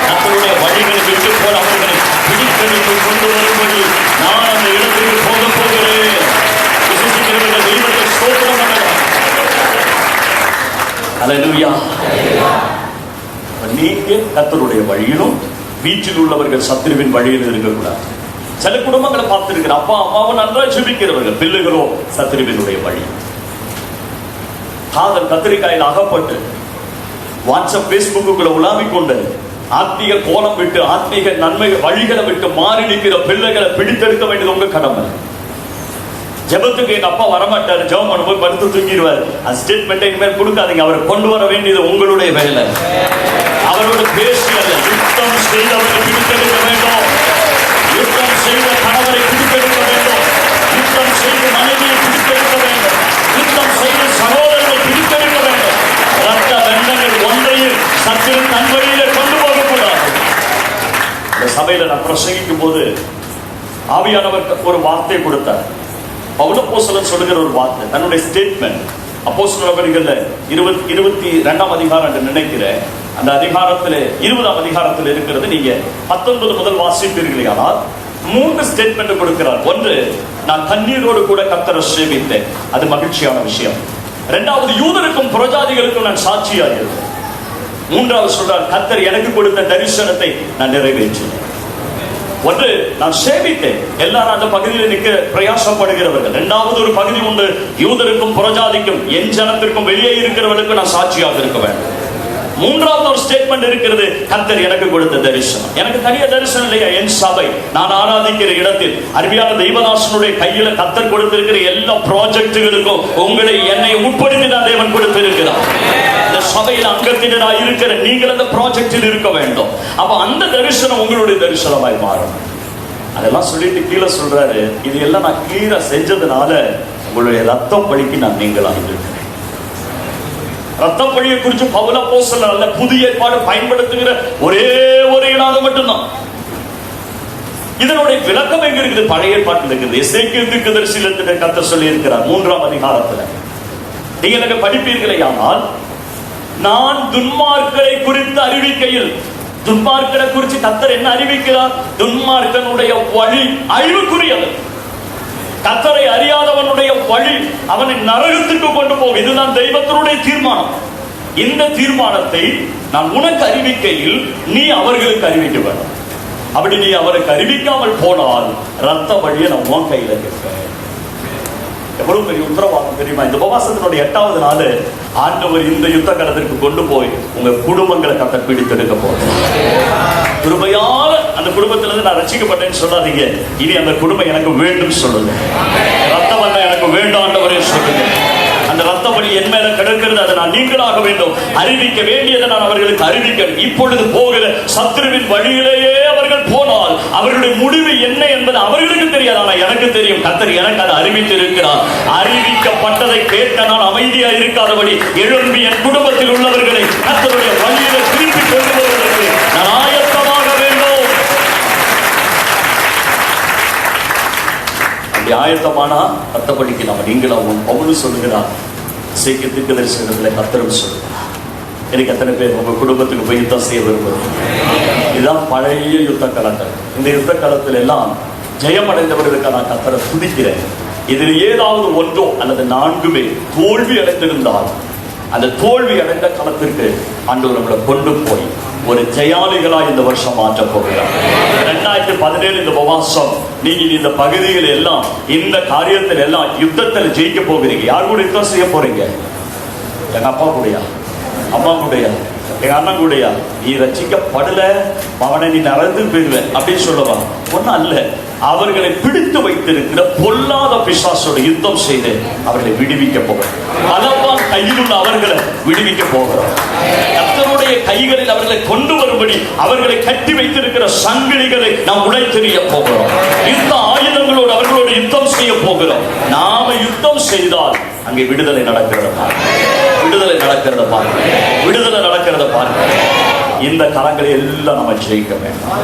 நம்மளுடைய வழிகளை விட்டு போல அவர்களை பிடித்தெடுத்து கொண்டு வரும்படி நான் அந்த இடத்துக்கு போக போகிறேன். விசுவாசிக்கிறவர்கள் தெய்வத்தை ஸ்தோத்திரம் பண்ணலாம். அல்லேலூயா. நீங்க கர்த்தருடைய வழியிலும் வீட்டில் உள்ளவர்கள் சத்துருவின் வழியில் இருக்கக்கூடாது. சில குடும்பங்களை பார்த்திருக்கிற அப்பா அம்மாவும் நன்றாக ஜெபிக்கிறவர்கள், பிள்ளைகளோ சத்துருவினுடைய வழி. காதல் கத்திரிக்காயில் அகப்பட்டு வாட்ஸ்அப் பேஸ்புக்குள்ள உலாவிக் கொண்டு ஆத்மீக கோலம் விட்டு ஆத்மீக நன்மை வழிகளை விட்டு மாறி நிற்கிற பிள்ளைகளை பிடித்தெடுக்க வேண்டியது உங்க கடமை. ஜெபத்துக்கு எங்க அப்பா வரமாட்டாரு, ஜெபம் பண்ண போய் படுத்து தூங்கிடுவாரு. அந்த ஸ்டேட்மெண்ட்டை இனிமேல் கொடுக்காதீங்க. அவரை கொண்டு வர வேண்டியது உங்களுடைய வேலை. அவரோட பேசி அல்ல, யுத்தம் செய்தவரை பிடித்தெடுக்க வேண்டும், யுத்தம் செய்த கணவரை பிடித்தெடுக்க வேண்டும், யுத்தம் செய்த மனைவியை பிடித்தெடுக்க வேண்டும், யுத்தம் செய்த சகோதரரை பிடித்தெடுக்க வேண்டும். ரத்த வெண்டங்கள் ஒன்றையும் சற்று தன் வழியில கொண்டு போகக்கூடாது. இந்த சபையில நான் பிரசங்கிக்கும் போது ஆவியானவர் ஒரு வார்த்தை கொடுத்தார். பவுல் அப்போஸ்தலன் சொல்லுகிற ஒரு வார்த்தை, தன்னுடைய ஸ்டேட்மெண்ட். அப்போஸ்தலர் நடவடிக்கைகள்ல 22ஆம் அதிகாரம் என்று நினைக்கிறேன். அந்த அதிகாரத்தில் 20ஆம் அதிகாரத்தில் இருக்கிறது. நீங்க 19 முதல் வாசிப்பீர்களே, ஆனால் 3 ஸ்டேட்மெண்ட் கொடுக்கிறார். ஒன்று, நான் கண்ணீரோடு கூட கர்த்தரை சேவித்தேன், அது மகிழ்ச்சியான விஷயம். இரண்டாவது, யூதருக்கும் புறஜாதிகளுக்கும் நான் சாட்சியாக இருந்தேன். மூன்றாவது சொல்றார், கர்த்தர் எனக்கு கொடுத்த தரிசனத்தை நான் நிறைவேற்றினேன். ஒன்று, நான் சேவித்தேன். எல்லாரும் அந்த பகுதியில் நிற்க பிரயாசப்படுகிறவர்கள். இரண்டாவது ஒரு பகுதி உண்டு, யூதருக்கும் புறஜாதிக்கும் என் ஜனத்திற்கும் வெளியே இருக்கிறவர்களுக்கு நான் சாட்சியாக இருக்க வேண்டும். மூன்றாவது ஒரு ஸ்டேட்மெண்ட் இருக்கிறது, கர்த்தர் எனக்கு கொடுத்த தரிசனம். எனக்கு தனிய தரிசனம் இல்லையா, என் சபை நான் ஆராதிக்கிற இடத்தில் அருமையான தெய்வதாசனுடைய கையில கர்த்தர் கொடுத்திருக்கிற எல்லா ப்ராஜெக்டுகளுக்கும் உங்களை என்னை உட்படுத்தி தான் தேவன் கொடுத்திருக்கிறார். இந்த சபையில் அங்கத்தினராக இருக்கிற நீங்கள் அந்த ப்ராஜெக்டில் இருக்க வேண்டும். அப்ப அந்த தரிசனம் உங்களுடைய தரிசனமாய் மாறும். அதெல்லாம் சொல்லிட்டு கீழே சொல்றாரு, இது எல்லாம் நான் கீழே செஞ்சதுனால உங்களுடைய ரத்தம் பழிக்கு நான் நீங்களாக இருக்கிறேன். ரத்தம் பழியை குறித்து பவுல் அப்போஸ்தலன் அல்ல, புதிய ஏற்பாடு பயன்படுத்துகிற ஒரே ஒரு இடம் மட்டும்தான். இதனுடைய விளக்கம் எங்க இருக்குது? பழைய ஏற்பாட்டில் இருக்குது. எசேக்கியேல் தீர்க்கதரிசியிலே கர்த்தர் சொல்லி இருக்கிறார் 3ஆம் அதிகாரத்தில். நீங்க எனக்கு படிப்பீர்களே, ஆனால் நான் துன்மார்க்கரை குறித்து அறிவிக்கையில், துன்மார்க்கரை குறித்து கர்த்தர் என்ன அறிவிக்கிறார்? துன்மார்க்கனுடைய வழி அழிவுக்குரியது. கர்த்தரை அறியாதவனுடைய வழி அவனை நரகத்துக்கு கொண்டு போகும். இதுதான் தெய்வத்தினுடைய தீர்மானம். இந்த தீர்மானத்தை நான் உனக்கு அறிவிக்கையில் நீ அவர்களுக்கு அறிவிக்க வேண்டும். அப்படி நீ அவருக்கு அறிவிக்காமல் போனால் ரத்த வழியை நான் உன் கையில கேட்பேன். எவ்வளவு பெரிய உத்தரவாதம் தெரியுமா? இந்த உபவாசத்தினுடைய 8வது நாள் ஆண்டவர் இந்த யுத்த களத்திற்கு கொண்டு போய் உங்க குடும்பங்களை கர்த்தர் பிடித்தெடுக்க போறேன். கிருபையால அந்த குடும்பத்திலிருந்து நான் ரட்சிக்கப்பட்டேன்னு சொல்லாதீங்க. இனி அந்த குடும்பம் எனக்கு வேண்டும் சொல்லுங்க. ரத்தம் அல்ல எனக்கு வேண்டாம் ஆண்டவரே சொல்லுங்க. அந்த ரத்த வழி என் மேல கிடக்கிறது, அதை நான் நீங்களாக வேண்டும். அறிவிக்க வேண்டியதை நான் அவர்களுக்கு அறிவிக்க. இப்பொழுது போகிற சத்துருவின் வழியிலேயே அவர்கள் போனால் அவர்களுடைய முடிவு என்ன என்பது அவர்களுக்கு தெரியாது, ஆனால் எனக்கு தெரியும். கர்த்தர் எனக்கு அதை அறிவித்து இருக்கிறார். அறிவிக்கப்பட்டதை கேட்க நான் அமைதியா இருக்காதபடி எழும்பி என் குடும்பத்தில் உள்ளவர்களை கர்த்தருடைய வழியில திருப்பி கொண்டு வருவதற்கு நான் ஆயத்தமாக வேண்டும். அப்படி ஆயத்தமானா ரத்தப்படிக்கு நம்ம நீங்களும் பவுல் சொல்லுகிறார். எசேக்கியேல் தீர்க்கதரிசியிடத்தில் கர்த்தர் சொல்லுகிறார், எனக்கு எத்தனை பேர் உங்க குடும்பத்துக்கு போய் யுத்தம் செய்ய விரும்புவது? இதுதான் பழைய யுத்த களங்கள். இந்த யுத்த களத்தில் எல்லாம் ஜெயமடைந்தவர்களுக்கு நான் கர்த்தரை துதிக்கிறேன். இதில் ஏதாவது ஒன்றோ அல்லது 4மே தோல்வி அடைந்திருந்தால் அந்த தோல்வி அடைந்த களத்திற்கு ஆண்டவர் நம்மளை கொண்டு போய் ஒரு ஜெயாளிகளா இந்த வருஷம் மாற்ற போகிறார். 2017 இந்த உபவாசம் நீங்க இந்த பகுதிகள் எல்லாம், இந்த காரியத்தில் எல்லாம் யுத்தத்தில் ஜெயிக்க போகிறீங்க. யார் கூட யுத்தம் செய்ய போறீங்க? எங்க அப்பா கூடயா, அம்மா கூடயா, எங்க அண்ணன் கூடயா? நீ ரட்சிக்கப்படல, அவனை நீ நடந்து போயிடுவேன் அப்படின்னு சொல்லுவா? ஒன்னும் அல்ல. அவர்களை பிடித்து வைத்திருக்கிற பொல்லாத பிசாசோட யுத்தம் செய்து அவர்களை விடுவிக்க போகிறோம். பலவான் கையில் உள்ள அவர்களை விடுவிக்க போகிறோம். கர்த்தருடைய கைகளில் அவர்களை கொண்டு வரும்படி அவர்களை கட்டி வைத்திருக்கிற சங்கிலிகளை நாம் உடைத்தெறிய போகிறோம். யுத்த ஆயுதங்களோடு அவர்களோடு யுத்தம் செய்ய போகிறோம். நாம யுத்தம் செய்தால் அங்கே விடுதலை நடக்கிறத பாருங்க, விடுதலை நடக்கிறத பாருங்க, விடுதலை நடக்கிறத பாருங்க. இந்த கரங்களை எல்லாம் நம்ம ஜெயிக்க வேண்டும்.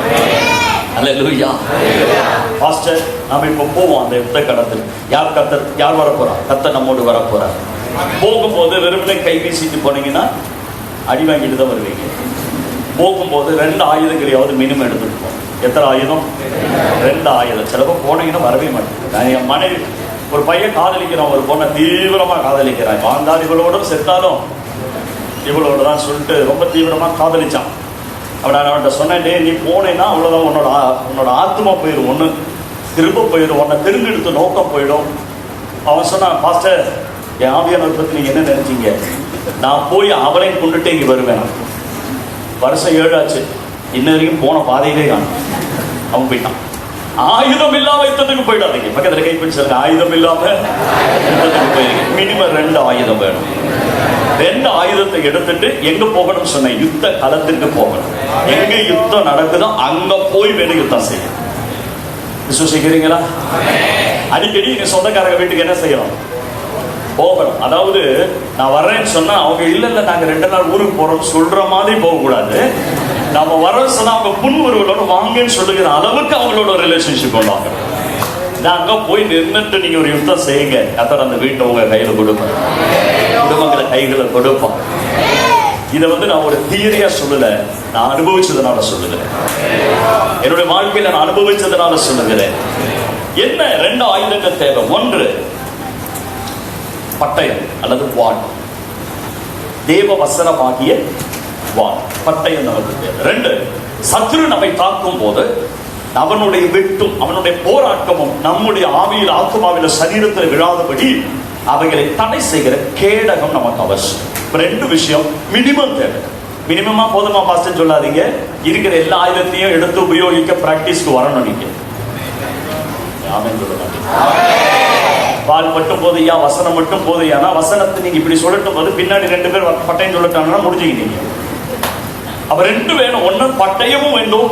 அல்லேலூயா. பாஸ்டர், நாம இப்ப போவோம் அந்த யுத்த களத்தில். யார் வரப்போறார்? கர்த்தர் நம்மோடு வரப்போறார். போகும்போது வெறுமனே கை வீசிட்டு போனீங்கன்னா அடி வாங்கிட்டு தான் வருவீங்க. போகும்போது 2 ஆயுதங்களையாவது மினிமம் எடுத்துட்டு போகணும். எத்தனை ஆயுதம்? 2 ஆயுதம். சிலப்போ போனீங்கன்னா வரவே மாட்டேங்குது. நான் என் மனைவி, ஒரு பையன் காதலிக்கிறான், ஒரு பொண்ணை தீவிரமா காதலிக்கிறான். வாழ்ந்தால் இவளோடும் செத்தாலும் இவளோட தான் சொல்லிட்டு ரொம்ப தீவிரமா காதலிச்சான். அப்படி நான் அவன்கிட்ட சொன்னேன், நீ போனேன்னா அவ்வளோதான், உன்னோட ஆத்மா போயிடும், ஒன்று திரும்ப போயிடும், உன்னை தெரிஞ்செடுத்து நோக்கம் போயிடும். அவன் சொன்னான், பாஸ்டர் என் ஆவியானவரை பற்றி நீங்கள் என்ன நினைச்சீங்க? நான் போய் அவளையும் கொண்டுட்டு இங்கே வருவேன். வருஷம் 7 ஆச்சு, இன்ன வரைக்கும் போன பாதையிலே காணும். அவன் போயிட்டான். ஆயுதம் இல்லாம யுத்தத்துக்கு போயிடாதீங்க. பக்கத்துல கை பிடிச்சாங்க, ஆயுதம் இல்லாம யுத்தத்துக்கு போயிருங்க. மினிமம் 2 ஆயுதம் வேணும். 2 ஆயுதத்தை எடுத்துட்டு எங்க போகணும் சொன்ன, யுத்த களத்திற்கு போகணும். எங்க யுத்தம் நடக்குதோ அங்க போய் வேணும் யுத்தம் செய்யணும். விசுவசிக்கிறீங்களா? அடிக்கடி நீங்க சொந்தக்காரங்க வீட்டுக்கு என்ன செய்யணும், போகணும். அதாவது நான் வர்றேன்னு சொன்னா அவங்க இல்ல நாங்க 2 நாள் ஊருக்கு போறோம் சொல்ற மாதிரி போக கூடாது. நம்ம வர்றோம் சொன்னா அவங்க புன்முறுவலோட வாங்கன்னு சொல்லுகிற அளவுக்கு அவங்களோட ரிலேஷன்ஷிப் கொண்டாங்க. அங்க போய் நின்றுட்டு நீங்க ஒரு யுத்தம் செய்யுங்க. கர்த்தர் அந்த வீட்டை உங்க கையில கொடுப்பார், குடும்பங்களை கைகளை கொடுப்பான். இதை நான் ஒரு தியரியா சொல்லல, நான் அனுபவிச்சதுனால சொல்லுகிறேன். என்னுடைய வாழ்க்கையில நான் அனுபவிச்சதுனால சொல்லுகிறேன். என்ன 2 ஆயுதங்கள் தேவை? 1 பட்டயம் அல்லது வாள், தேவ வசனமாகிய வாள், பட்டயம் நமக்கு தேவை. 2 சத்துரு நம்மை தாக்கும் போது அவனுடைய வெட்டும் அவனுடைய போராட்டமும் நம்முடைய ஆவியில் ஆத்மாவில சரீரத்தில் விழாதபடி அவைகளை தடை செய்கிற கேடகம் நமக்கு அவசியம். 2 விஷயம் மினிமம் தேவை. மினிமமா போதுமா பாஸ்டர் சொல்லாதீங்க. இருக்கிற எல்லா ஆயுதத்தையும் எடுத்து உபயோகிக்க பிராக்டிஸ்க்கு வரணும். நீங்க வால் மட்டும் போதையா, வசனம் மட்டும் போதையானா, வசனத்தை நீங்க இப்படி சொல்லட்டும் போது பின்னாடி 2 பேர் பட்டயம் சொல்லட்டாங்கன்னா முடிஞ்சுக்கிட்டீங்க. அப்ப 2 வேணும். 1 பட்டயமும் வேண்டும்,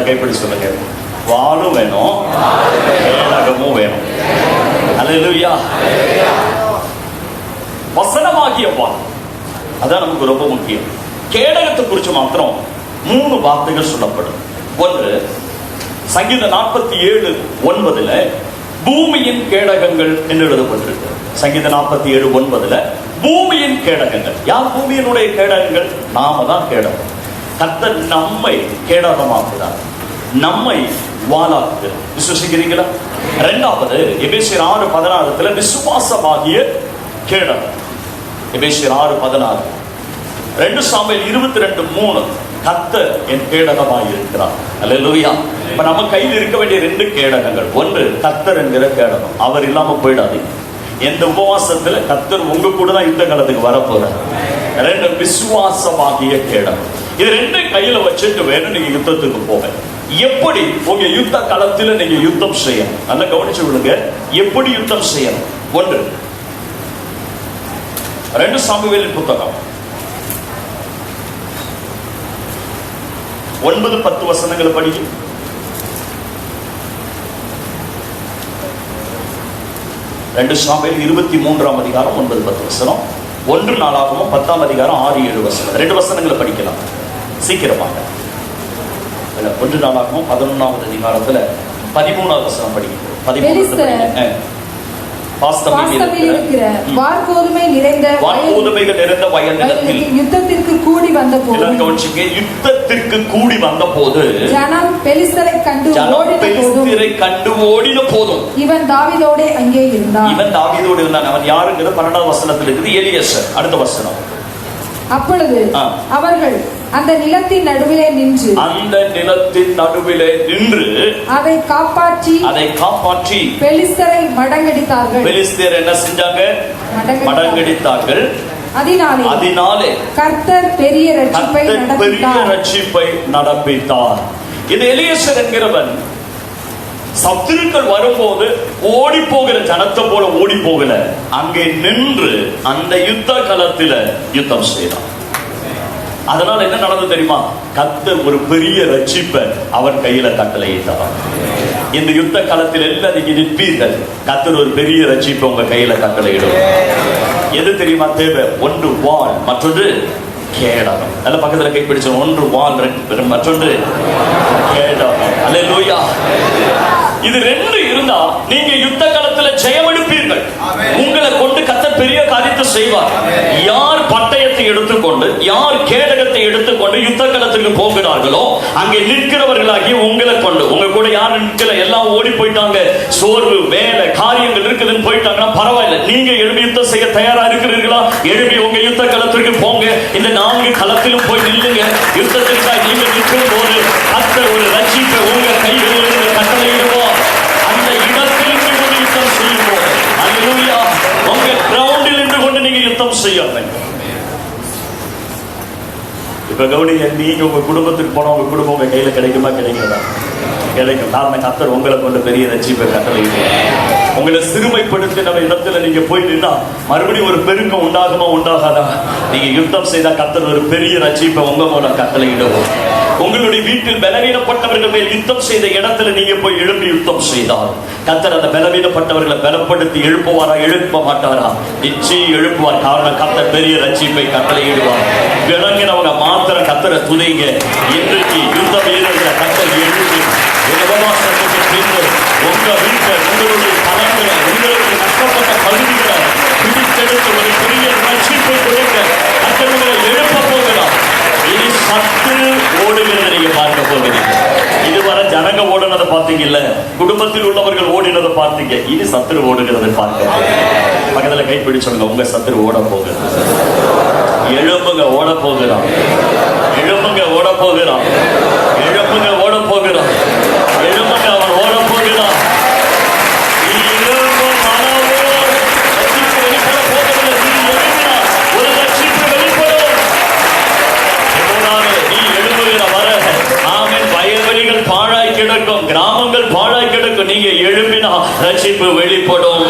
கைப்பிடி சொல்லுங்க, வாளும் வேணும், கேடகமும் வேணும். அல்லேலூயா. வசனமாகிய வாள் அதான் நமக்கு ரொம்ப முக்கியம். கேடகத்தை குறித்து மாத்திரம் 3 வார்த்தைகள் சொல்லப்படும். 1 சங்கீதம் 47:9 பூமியின் கேடகங்கள் என்று எழுதப்பட்டிருக்கு. சங்கீதம் 47:9 பூமியின் கேடகங்கள். யார் பூமியினுடைய கேடகங்கள்? நாம தான் கேடகம். கர்த்தர் நம்மை கேடகமாக்குறார், நம்மை வாளாக்குகிறார். விசுவசிக்கிறீங்களா? 2 எபேசியர் 6:16 விசுவாசமாகிய கேடகம். எபேசியர் 6:16. 2 சாமுவேல் 22:3 கர்த்தர் என் கேடகமாய் இருக்கிறார். அல்லேலூயா. இப்ப நம்ம கையில் இருக்க வேண்டிய 2 கேடகங்கள். 1 கர்த்தர் என்கிற கேடகம், அவர் இல்லாம போயிடாதீங்க. எந்த உபவாசத்துல கர்த்தர் உங்க கூட தான் யுத்த காலத்துக்கு வரப்போறார். 2 விசுவாசமாகிய கேடகம். இது 2 கையில வச்சுட்டு வேணும் நீங்க யுத்தத்துக்கு போக. எப்படி உங்க யுத்த களத்துல நீங்க யுத்தம் செய்யணும், நல்லா கவனிச்சு விடுங்க. எப்படி யுத்தம் செய்யணும்? 1 2 சாமுவேலின் புத்தகம் 9-10 வசனங்களை படிக்கும். 2 சாமுவேல் 23ஆம் அதிகாரம் 9-10 வசனம். 1 நாளாகமம் 10ஆம் அதிகாரம் 6-7 வசனம். 2 வசனங்களை படிக்கலாம் சீக்கிரமாக. 1 நாளாகமம் 11ஆம் அதிகாரத்துல 13ஆவது வசனம் படிக்கும். 13 வார்கோதுமைகள் நிறைந்த வயல் நிலத்தில் யுத்தத்திற்கு கூடி வந்த போது ஜனம் பெலிஸ்தரை கண்டு ஓடின போதும் இவன் தாவீதோடே அங்கே இருந்தான். அவன் யாருங்கிறது 12ஆம் வசனத்தில் இருக்குது. எலியேசர். அடுத்த வசனம். அப்பொழுது அவர்கள் அந்த நிலத்தின் நடுவிலே நின்று அதை காப்பாற்றி பெலிஸ்தரை மடங்கடித்தார்கள். பெலிஸ்தர் என்ன செஞ்சாங்க? மடங்கடித்தார்கள். அதனாலே கர்த்தர் பெரிய ரட்சிப்பை நடப்பித்தார். இது எலியேசர் என்கிறவன் சத்துருக்கள் வரும்போது ஓடி போகிற ஜனத்தை போல ஓடி போகல, அங்கே நின்று அந்த யுத்த களத்தில யுத்தம் செய்தான். அதனால என்ன நடந்தது தெரியுமா? கர்த்தர் ஒரு பெரிய ரட்சிப்பை அவன் கையில கட்டளையிட்டார். இந்த யுத்த களத்தில் எல்லாம் நீங்க நிற்பீர்கள், கர்த்தர் ஒரு பெரிய ரட்சிப்பை உங்க கையில கட்டளையிடும். எது தெரியுமா தேவை? 1 வாள், மற்றொன்று கேடகம். நல்ல பக்கத்துல கைப்பிடிச்ச 1 வாள், மற்றொன்று கேடகம். அல்லேலூயா. இது 2 இருந்தா நீங்க யுத்த களத்துல ஜெயம் எடுப்பீர்கள். உங்களை கொண்டு கர்த்தர் பெரிய காரியத்தை செய்வார். யார் பட்டயத்தை எடுத்துக்கொண்டு, யார் கேடகத்தை எடுத்துக்கொண்டு யுத்த களத்துக்கு போகிறார்களோ அங்கே நிற்கிறவர்களாகி உங்களை கொண்டு, உங்க கூட யாரும் நிற்கல, எல்லாம் ஓடி போயிட்டாங்க, சோர்வு வேலை காரியங்கள் இருக்குதுன்னு போயிட்டாங்கன்னா பரவாயில்ல, நீங்க எழுப்பி யுத்தம் செய்ய தயாரா இருக்கிறீர்களா? எழுப்பி உங்க யுத்த களத்திற்கு போங்க. இந்த 4 களத்திலும் போய் நில்லுங்க. யுத்தத்திற்காக நீங்க நிற்கும் போது கர்த்தர் ஒரு ரட்சிப்பை உங்க கைகளில் கட்டளையிடுவார். அந்த இடத்தில் இருந்து யுத்தம் செய்யும் போது அல்லேலூயா, உங்க கிரவுண்டில் இருந்து கொண்டு நீங்க யுத்தம் செய்ய. இப்ப கவுனிய, நீங்க உங்க குடும்பத்துக்கு போனா உங்க குடும்பம் உங்க கையில கிடைக்குமா? கிடைக்கிறதா? கிடைக்கும். காரணம் கர்த்தர் உங்களை கொண்டு பெரிய ரட்சிப்பை கட்டளையிடுவார். உங்களை சிறுமைப்படுத்தின இடத்துல நீங்க போய் நின்னா மறுபடியும் ஒரு பெருக்கம் உண்டாகுமா உண்டாகாதா? நீங்க யுத்தம் செய்தா கர்த்தர் ஒரு பெரிய ரட்சிப்பை உங்க மூலம் கட்டளையிடுவோம். உங்களுடைய வீட்டில் பலவீனப்பட்டவர்கள் மேல் யுத்தம் செய்த இடத்துல நீங்க போய் எழுப்பி யுத்தம் செய்தால் கர்த்தர் அந்த பலவீனப்பட்டவர்களை பலப்படுத்தி எழுப்புவாரா எழுப்ப மாட்டாரா? நிச்சயம் எழுப்புவார். காரணம் கர்த்தர் பெரிய ரட்சிப்பை கட்டளையிடுவார். விளங்கினவங்க மாத்திரம் கர்த்தரை துதிங்க. இன்றைக்கு யுத்த வீரர்களை கர்த்தர் எழுப்பி உபவாசத்துக்கு பின்பு உங்க வீட்டை, உங்களுடைய பணங்களை, உங்களுக்கு நஷ்டப்பட்ட பகுதிகளை பிடித்தெடுத்து ஒரு பெரிய ரட்சிப்பை கொடுக்க கர்த்தர்களை எழுப்ப போகிறார். இனி சத்துரு ஓடுகிறத நீங்க பார்க்க போகிறீங்க. இதுவரை ஜனங்க ஓடுனதை பார்த்தீங்கல்ல, குடும்பத்தில் உள்ளவர்கள் ஓடினதை பார்த்தீங்க. இனி சத்துரு ஓடுகிறதை பார்க்க பக்கத்துல கைப்பிடிச்சவங்க உங்க சத்துரு ஓட போகிறார். எழுப்புங்க, ஓட போகிறான். எழுப்புங்க, ஓட போகிறான். எழுப்புங்க, ஓட போகிறான். எழுப்புங்க, அவன் ஓட போகிறான். கிராமங்கள் பாழாய் கிடக்கும். நீங்க எழுப்பினா ரட்சிப்பு வெளிப்படும்.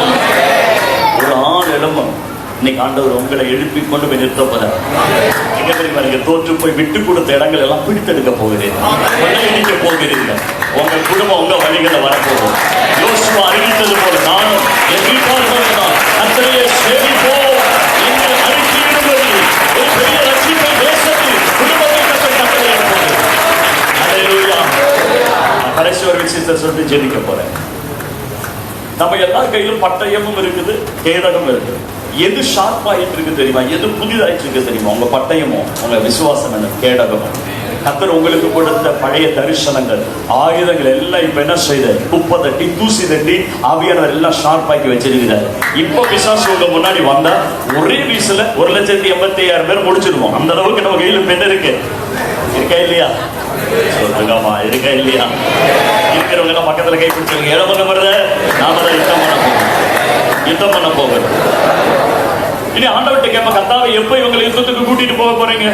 ஒரு ஆள் எழும்பும். இன்னைக்கு ஆண்டவர் உங்களை எழுப்பி கொண்டு போய் நிறுத்த போறார். எங்க தெரியுமா? நீங்க தோற்று போய் விட்டு கொடுத்த இடங்கள் எல்லாம் பிடித்தெடுக்க போகிறீர்கள், கொள்ளையடிக்க போகிறீர்கள். உங்க குடும்பம் உங்க வழிகளை வரப்போகும். யோசுவா அறிவித்தது போல நானும் என் வீட்டார்கள் கர்த்தரை சேவிப்போம் என்று அறிக்கையிடுவது ஒரு பெரிய ரட்சிப்பை தேசத்தில் குடும்பத்தை கட்டளையிட போகிறது. அல்லேலூயா. கடைசி ஒரு விஷயத்தை சொல்லி ஜெபிக்க போறேன். நம்ம எல்லார் கையிலும் பட்டயமும் இருக்குது, கேடகம் இருக்குது. எது ஷார்ப்பாயிட்டு இருக்கு தெரியுமா? எது புதிதாயிட்டு இருக்கு தெரியுமா? உங்க பட்டயமும் உங்க விசுவாசம் என்ன கேடகமும். கர்த்தர் உங்களுக்கு கொடுத்த பழைய தரிசனங்கள், ஆயுதங்கள் எல்லாம் இப்ப என்ன செய்த? குப்பை தட்டி, தூசி தட்டி, ஆவியானவர் எல்லாம் ஷார்ப்பாக்கி வச்சிருக்கிறார். இப்ப பிசாசு உங்க முன்னாடி வந்தா ஒரே வீசுல 1,85,000 பேர் முடிச்சிருவோம். அந்த அளவுக்கு நம்ம கையில பெண் இருக்கு. இருக்கா இல்லையா? சொல்லுங்கம்மா, இருக்கா இல்லையா? இருக்கிறவங்க எல்லாம் பக்கத்துல கை பிடிச்சவங்க இளவங்க வருத நாம தான் யுத்தம் பண்ண போகிறோம். இனி ஆண்டவர்கிட்ட கேட்ப, கர்த்தாவே எப்ப இவங்களை யுத்தத்துக்கு கூட்டிட்டு போக போறீங்க?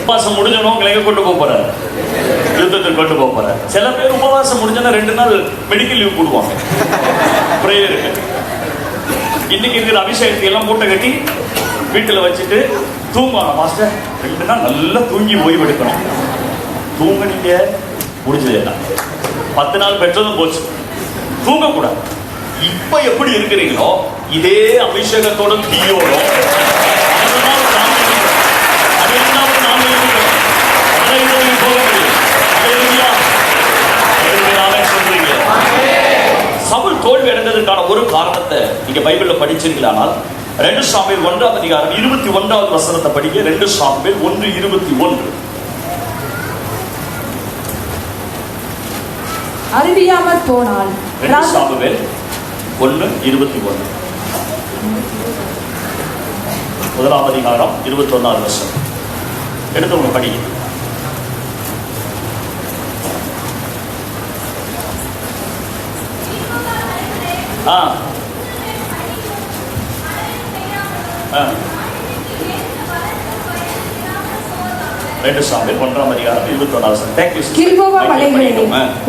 உபவாசம் முடிஞ்சனும் உங்களை எங்க கொண்டு போக போறாரு? யுத்தத்துக்கு கொண்டு போக போறாரு. சில பேர் உபவாசம் முடிஞ்சனா 2 நாள் மெடிக்கல் லீவ் போடுவாங்க பிரேயருக்கு. இன்னைக்கு இருக்கிற அபிஷேகத்தை எல்லாம் மூட்டை கட்டி வீட்டுல வச்சுட்டு தூங்குவாங்க. மாஸ்டர் 2 நாள் நல்லா தூங்கி ஓய்வு எடுக்கணும். தூங்குனீங்க முடிஞ்சது என்ன? 10 நாள் பெற்றதும் போச்சு. தூங்கக்கூடாது. இப்ப எப்படி இருக்கிறீங்களோ இதே அபிஷேகத்தோட தீயோடும் சவுல் தோல்வி அடைந்ததற்கான ஒரு காரணத்தை நீங்க பைபிள்ல படிச்சிருக்கீங்களானால் 2 சாமுவேல் 1ஆம் அதிகாரம் 21வது வசனத்தை படிங்க. 2 சாமுவேல் 1:21. அறிவியாமற் போனால் 2 சாமுவேல் 1:21 1ஆம் அதிகாரம் 21வது வசனம் எடுத்தவங்க படிங்க.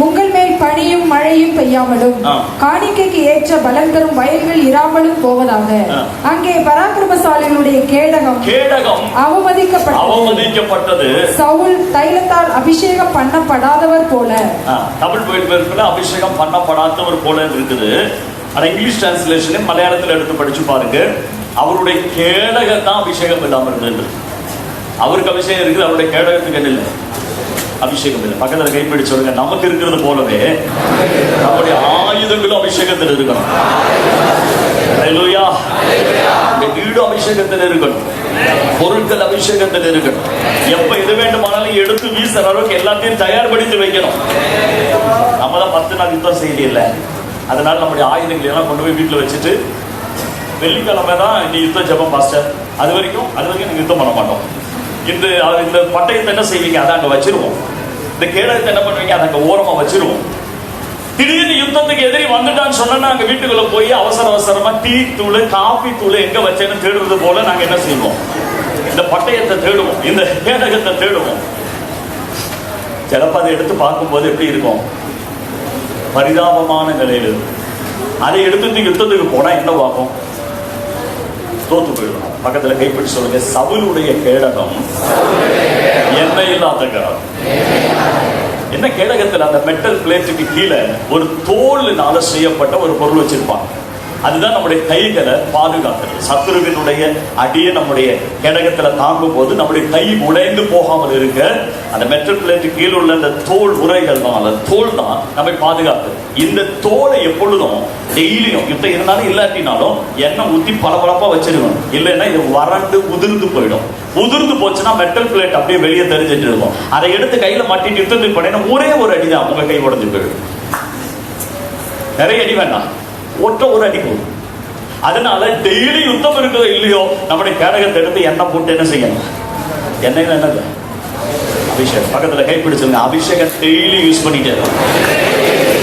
உங்கள் மேல் பனியும் மழையும் பெய்யாமலும் காணிக்கைக்கு ஏற்ற பலம் தரும் வயல்கள் இராமலும் போவதாக. அங்கே பராக்கிரமசாலிகளுடைய கேடகம் அவமதிக்கப்பட்டது. சவுல் தைலத்தால் அபிஷேகம் பண்ணப்படாதவர் போல. தமிழ் போயிட்டு அபிஷேகம் பண்ணப்படாதவர் போல இருக்குது. ஆனா இங்கிலீஷ் டிரான்ஸ்லேஷன் மலையாளத்தில் எடுத்து படிச்சு பாருங்க. அவருடைய கேடகத்தான் அபிஷேகம் இல்லாம இருந்தது. அவருக்கு அபிஷேகம் இருக்குது, அவருடைய கேடகத்துக்கு என்ன இல்லை, அபிஷேகம் இல்லை. பக்கத்துல கைப்பிடி சொல்லுங்க, நமக்கு இருக்கிறது போலவே நம்முடைய ஆயுதங்களும் அபிஷேகத்தில் இருக்கணும். அல்லேலூயா. வீடு அபிஷேகத்தில் இருக்கணும், பொருட்கள் அபிஷேகத்தில் இருக்கணும். எப்ப எது வேண்டுமானாலும் எடுத்து வீசுற அளவுக்கு எல்லாத்தையும் தயார்படுத்தி வைக்கணும். நம்ம தான் 10 நாள் யுத்தம் செய்யல. அதனால நம்முடைய ஆயுதங்களை எல்லாம் கொண்டு போய் வீட்டில் வச்சுட்டு வெள்ளிக்கிழமை தான் நீ யுத்த ஜபம் பாஸ்டர், அது வரைக்கும் நீங்க யுத்தம் பண்ண மாட்டோம். இந்த பட்டயத்தை என்ன செய்வீங்க? அதை அங்க வச்சிருவோம். இந்த கேடகத்தை என்ன பண்ணுவீங்க? அதை அங்க ஓரமா வச்சிருவோம். திடீர்னு யுத்தத்துக்கு எதிரி வந்துட்டான்னு சொன்னா அங்க வீட்டுக்குள்ள போய் அவசரமா டீ தூள், காபி தூள் எங்க வச்சேன்னு தேடுறது போல நாங்க என்ன செய்வோம்? இந்த பட்டயத்தை தேடுவோம், இந்த கேடகத்தை தேடுவோம். சிலப்ப அதை எடுத்து பார்க்கும்போது எப்படி இருக்கும்? பரிதாபமான நிலையில் இருக்கு. அதை எடுத்துட்டு யுத்தத்துக்கு போனா என்ன ஆகும்? தோத்து போயிடும். பக்கத்துல கைப்பிடி சொல்லுங்க, சவுலுடைய கேடகம் எண்ணெய் இல்லாத கேடகம். என்ன கேடகத்தில் அந்த மெட்டல் பிளேட்டுக்கு கீழே ஒரு தோல்னால செய்யப்பட்ட ஒரு பொருள் வச்சிருப்பாங்க. அதுதான் நம்முடைய கைகளை பாதுகாக்கிறது. சத்துருவினுடைய அடியை நம்முடைய கேடகத்துல தாங்கும் போது நம்முடைய கை உடைந்து போகாமல் இருக்க அந்த மெட்டல் பிளேட்டு கீழே உள்ள அந்த தோல் உரைகள் தான், அந்த தோல் தான் நம்மை பாதுகாக்குது. இந்த தோலை எப்பொழுதும் டெய்லியும் யுத்தம் இருந்தாலும் இல்லாட்டினாலும் எண்ணெய் ஊத்தி பளபளப்பா வச்சிருக்கணும். இல்லைன்னா இது வறண்டு உதிர்ந்து போயிடும். உதிர்ந்து போச்சுன்னா மெட்டல் பிளேட் அப்படியே வெளியே தெரிஞ்சிட்டு இருக்கும். அதை எடுத்து கையில மாட்டிட்டு யுத்தத்துக்கு போனீங்கன்னா ஒரே ஒரு அடிதான் உங்க கை உடைஞ்சு போயிடும். நிறைய அடி வேண்டாம், ஒற்ற ஒரு அடி போகும். அதனால டெய்லி யுத்தம் இருக்கிறதோ இல்லையோ நம்முடைய கேடகத்தை எடுத்து எண்ணெய் போட்டு என்ன செய்யணும்? எண்ணெயில் என்னது? அபிஷேகம். பக்கத்துல கைப்பிடிச்சுங்க, அபிஷேகம் டெய்லி யூஸ் பண்ணிட்டே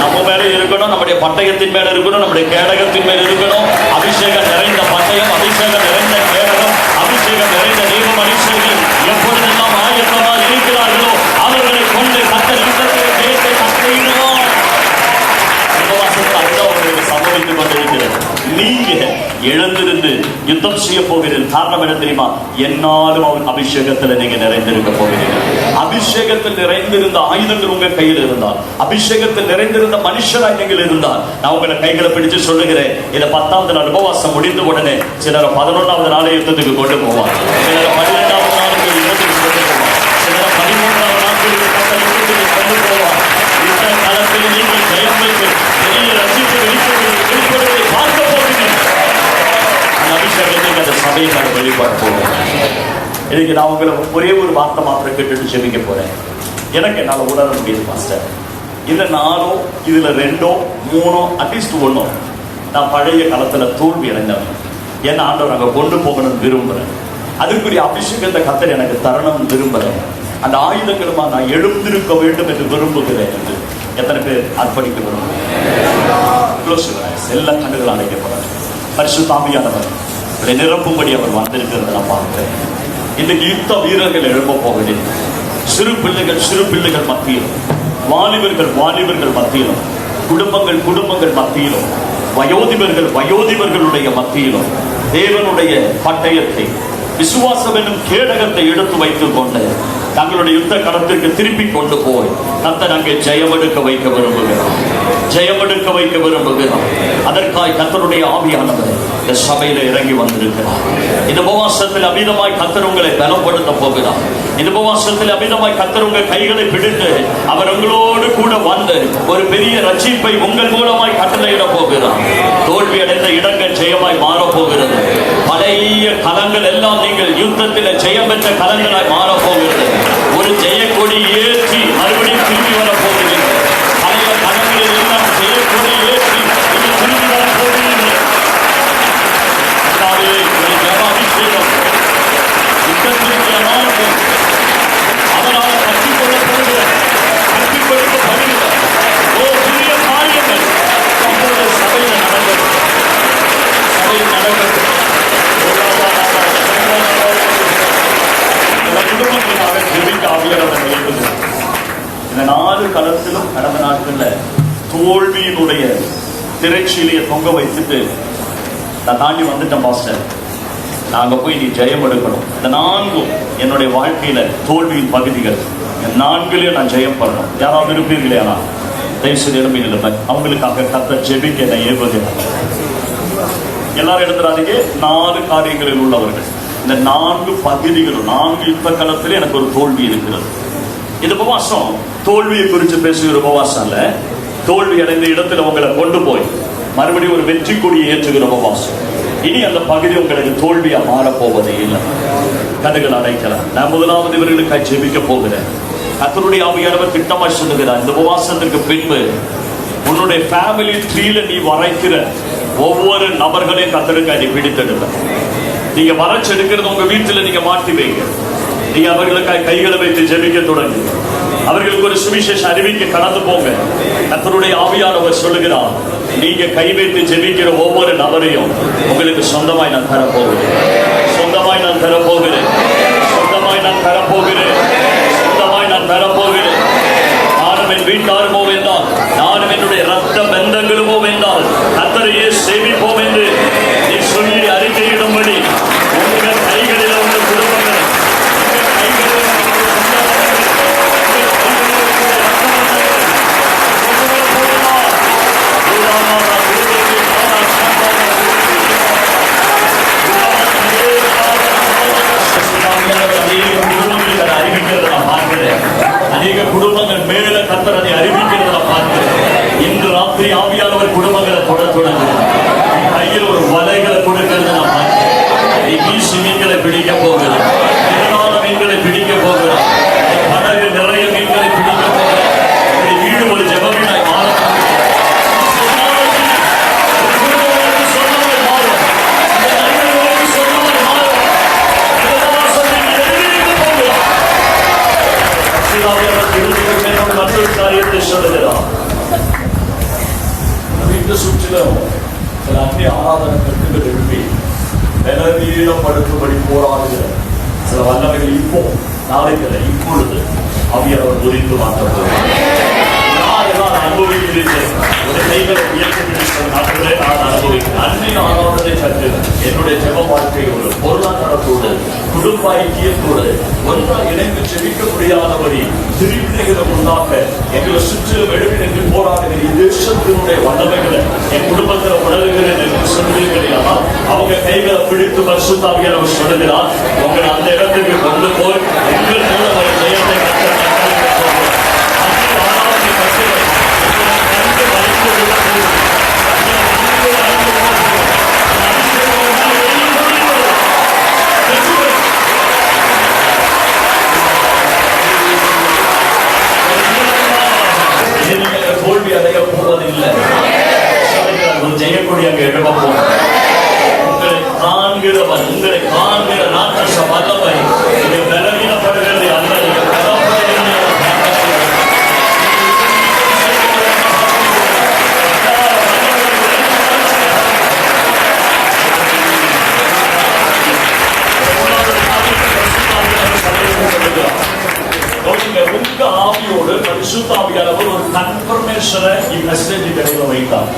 நம்ம மேல இருக்கணும், நம்முடைய பட்டயத்தின் மேல இருக்கணும், நம்முடைய கேடகத்தின் மேல இருக்கணும். அபிஷேகம் நிறைந்த பட்டயம், அபிஷேகம் நிறைந்த கேடகம், அபிஷேகம் நிறைந்த தெய்வ மனுஷர்கள் எப்பொழுதெல்லாம் ஆயத்தமாக இருக்கிறார்களோ அவர்களை கொண்டு கர்த்தர் யுத்தத்தை ஜெயத்தை கட்டளையிடுவார். சம்பவித்துக் கொண்டிருக்கிறது. நீங்க எழுந்திருந்து யுத்தம் செய்ய போகிறீர்கள். காரணம் என்ன தெரியுமா? என்னாலும் அவன் அபிஷேகத்தில் நீங்க நிறைந்திருக்க போகிறீர்கள். அபிஷேகத்தில் நிறைந்திருந்த ஆயுதங்கள் உங்க கையில் இருந்தால், அபிஷேகத்தில் நிறைந்திருந்த மனுஷராய் நீங்கள் இருந்தால், நான் உங்களை கைகளை பிடிச்சு சொல்லுகிறேன், இதை 10வது நாள் உபவாசம் முடிந்த உடனே சிலர் 11வது நாளே யுத்தத்துக்கு கொண்டு போவார், சிலர் 12வது நாளுக்கு யுத்தத்துக்கு கொண்டு போவார், சிலர் 13வது நாட்களுக்கு யுத்தத்துக்கு கொண்டு போவார். இந்த காலத்தில் நீங்கள் ஜெயம் பெற்று பெரிய ரசித்து வெளிப்படுவதை பார்க்க போகிறீர்கள். அந்த அபிஷேகத்தை அந்த சபையை வெளிப்பாட போகிறேன். இன்னைக்கு நான் உங்களை ஒரே ஒரு வார்த்தை மாத்திரம் கேட்டுட்டு செபிக்க போறேன். எனக்கு என்னால் உணர முடியுது மாஸ்டர், இல்லை 4 இதுல 2 3 அட்லீஸ்ட் 1 நான் பழைய காலத்துல தோல்வி அடைந்தவன். என்ன ஆண்டவர் அங்க கொண்டு போகணும்னு விரும்புறேன். அதுக்குரிய அபிஷேகத்தை கர்த்தர் எனக்கு தரணும்னு விரும்புறேன். அந்த ஆயுதங்களுமா நான் எழுந்திருக்க வேண்டும் என்று விரும்புகிறேன் என்று எத்தனை பேர் அர்ப்பணிக்க விரும்புகிறேன்? எல்லா கண்ணுகள் அடைக்கப்படும். பரிசுத்த ஆவியானவர் நிரப்பும்படி அவர் வந்திருக்கிறத நான் பார்க்கிறேன். இன்னைக்கு யுத்த வீரர்கள் எழும்ப போகிறேன். சிறு பிள்ளைகள் மத்தியிலும், வாலிபர்கள் மத்தியிலும், குடும்பங்கள் மத்தியிலும், வயோதிபர்களுடைய மத்தியிலும் தேவனுடைய பட்டயத்தை, விசுவாசம் என்னும் கேடகத்தை எடுத்து வைத்துக் கொண்டு தங்களுடைய யுத்த களத்திற்கு திருப்பி கொண்டு போய் கர்த்தர் அங்கே ஜெயமெடுக்க வைக்க விரும்புகிறார். அதற்காய் கர்த்தருடைய ஆவியானவர் இந்த சபையில இறங்கி வந்திருக்கிறார். இந்த உபவாசத்தில் அமிதமாய் கர்த்தர் உங்களை பலப்படுத்த போகிறார். இந்த உபவாசத்தில் அமிதமாய் கர்த்தர் உங்கள் கைகளை பிடித்து அவர் உங்களோடு கூட வந்து ஒரு பெரிய ரட்சிப்பை உங்கள் மூலமாய் கட்டளையிட போகிறார். தோல்வி அடைந்த இடங்கள் ஜெயமாய் மாறப்போகிறது. பழைய கலங்கள் எல்லாம் நீங்கள் யுத்தத்தில் ஜெயம் பெற்ற கலங்களாய் மாறப்போகிறது. ஒரு ஜெயக்கொடி ஏற்றி மறுபடியும் திரும்பி வரப்போகிறது. பழைய கலங்களில் எல்லாம் ஜெயக்கொடி ஏற்றி திரும்பி வரப்போகிறது. அபிஷேகம் யுத்தத்திற்கு அவரால் கற்றுக்கொள்ளப்படுகிற கற்றுக்கொடுக்கப்படுகிற ஒரு பெரிய காரியங்கள் அப்பொழுது சபையில் நடந்தது. குடும்பங்களுக்காக ஜெபிக்க ஆவியானவர் எழுதுகிறார். இந்த 4 களத்திலும் கடந்த நாட்கள்ல தோல்வியினுடைய திரைச்சீலையை தொங்க வைத்துட்டு நான் தாண்டி வந்துட்டேன் பாஸ்டர், நாங்க போய் நீ ஜெயம் எடுக்கணும். இந்த 4 என்னுடைய வாழ்க்கையில தோல்வியின் பகுதிகள். 4 நான் ஜெயம் பண்ணணும். யாராவது இருப்பீர்களே, ஆனா தயவுசெய்து எழுமையில் அவங்களுக்காக கர்த்தர் ஜெபிக்க என்னை ஏவுகிறார். எல்லாரும் எழுதுறாதீங்க. 4 காரியங்களில் உள்ளவர்கள். இந்த 4 பகுதிகளும் 4 யுத்த காலத்திலே எனக்கு ஒரு தோல்வி இருக்கிறது. இந்த உபவாசம் தோல்வியை குறித்து பேசுகிற உபவாசம் அல்ல. தோல்வி அடைந்த இடத்துல உங்களை கொண்டு போய் மறுபடியும் ஒரு வெற்றி கொடியை ஏற்றுகிற உபவாசம். இனி அந்த பகுதி உங்களுக்கு தோல்வியா மாறப்போவதே இல்லை. கண்ணுகள் அடைக்கலாம். நான் முதலாவது இவர்களுக்காக ஜெபிக்க போகிறேன். கர்த்தருடைய ஆவியானவர் திட்டமாய் சொல்லுகிறார், இந்த உபவாசத்திற்கு பின்பு உன்னுடைய ஃபேமிலி ட்ரீல நீ வரைக்கிற ஒவ்வொரு நபர்களையும் கர்த்தருக்காக நீ பிடித்தெடுக்க. நீங்க வரைச்செடுக்கிறது உங்க வீட்டுல நீங்க மாட்டி வைங்க. நீங்க அவர்களுக்காக கைகளை வைத்து ஜெபிக்க தொடங்கு. அவர்களுக்கு ஒரு சுவிசேஷ அறிவிக்க கடந்து போங்க. கர்த்தருடைய ஆவியானவர் சொல்லுகிறார், நீங்க கை வைத்து ஜெபிக்கிற ஒவ்வொரு நபரையும் உங்களுக்கு சொந்தமாய் நான் தரப்போகிறேன். நானும் என் வீட்டாருமோ என்றால் நானும் என்னுடைய ரத்த பந்தங்களுமோ என்றால் கர்த்தரையே சேமிப்போம் என்று நீ சொல்லி அறிக்கையிடும்படி உங்கள் கைகளில் உங்கள் குடும்பங்கள் அநேக குடும்பங்கள் மேல கர்த்தர் அதை அறிவிக்கிறத நான் பார்க்கிறேன். இன்று ராத்திரி ஆவியானவர் குடும்பங்களை தொடர்ந்து கையில் ஒரு வலைகளை கொடுக்கிறது நான் பார்க்கிறேன். வீசி மீன்களை பிடிக்க போகிறோம், மீன்களை பிடிக்க போகிறோம், கடலில் நிறைய மீன்களை பிடிக்க போகிறோம். வீடு ஒரு ஜெபவீடாய் மாற மற்றொரு காரியத்தை சொல்லுகிறார். வீட்டு சுற்றிலும் சில அந்நிய ஆராதனை கட்டுகள் எழுப்பி பலவீனப்படுத்தும்படி போராடுகிற சில வல்லமைகள் இப்போ நாளைக்கு இப்பொழுது அவையவர் புரிந்து மாற்றப்படுவார். யாரெல்லாம் அனுபவிக்கிறீர்கள் கைகளை உயர்த்தி நான் அனுபவிக்கிறேன். அந்நிய ஆராதனை கற்று என்னுடைய ஜெப வாழ்க்கையோடு பொருளாதாரத்தோடு குடும்ப ஐக்கியத்தோடு ஒன்றாக இணைந்து செவிக்க முடியாதபடி திருவினைகளை உண்டாக எங்களை சுற்றிலும் எழுப்பி நின்று போராடுகிற தேசத்தினுடைய வல்லமைகளை என் குடும்பத்தில் உணர்கிறேன் என்று சொல்லுகிறீர்களா? அவங்க கைகளை பிடித்து பரிசுத்தாவியானவர் சொல்லுகிறார், உங்களை அந்த இடத்துக்கு கொண்டு போய் எங்கள் மூலம் ஒரு ஜெயத்தை தோல்வி அடைய போவதில்லை. ஜெயக்கொடி அங்கு எழுத போகிறேன். உங்களை காண்கிறவன், உங்களை காண்கிற ராட்சச வல்லமை நீங்கள் பலவீனப்படுகிறது அல்ல. உங்க ஆவியோடு பரிசுத்த ஆவியானவர் ஒரு கன்ஃபர்மேஷனை மெசேஜ் கடையில் வைத்தார்.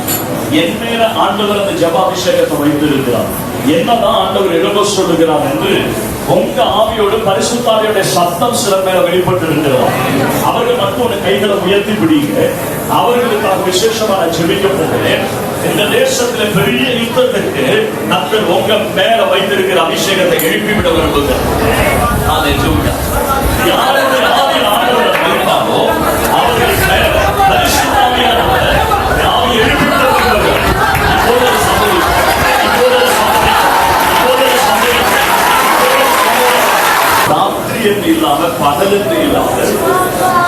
என் மேல ஆண்டவர் அந்த ஜபாபிஷேகத்தை வைத்திருக்கிறார். என்னதான் ஆண்டவர் எழுத சொல்லுகிறார் என்று உங்க ஆவியோடு பரிசுத்த ஆவியோட சத்தம் சில மேல வெளிப்பட்டு இருக்கிறார். அவர்கள் மட்டும் ஒரு கைகளை உயர்த்தி பிடிங்க. அவர்களுக்காக விசேஷமான ஜெபிக்க போகிறேன். இந்த தேசத்துல பெரிய யுத்தத்திற்கு கர்த்தர் உங்க மேல வைத்திருக்கிற அபிஷேகத்தை எழுப்பிவிட விரும்புகிறார். யாருடைய ஆவியில் ஆண்டவர் வைத்தாரோ அவர்கள் மேல பரிசுத்த ஆவியானவர் ஆவி எழுப்பிவிட விரும்புகிறார். இப்போது ராத்திரி என்று இல்லாம பகல் என்று இல்லாமல்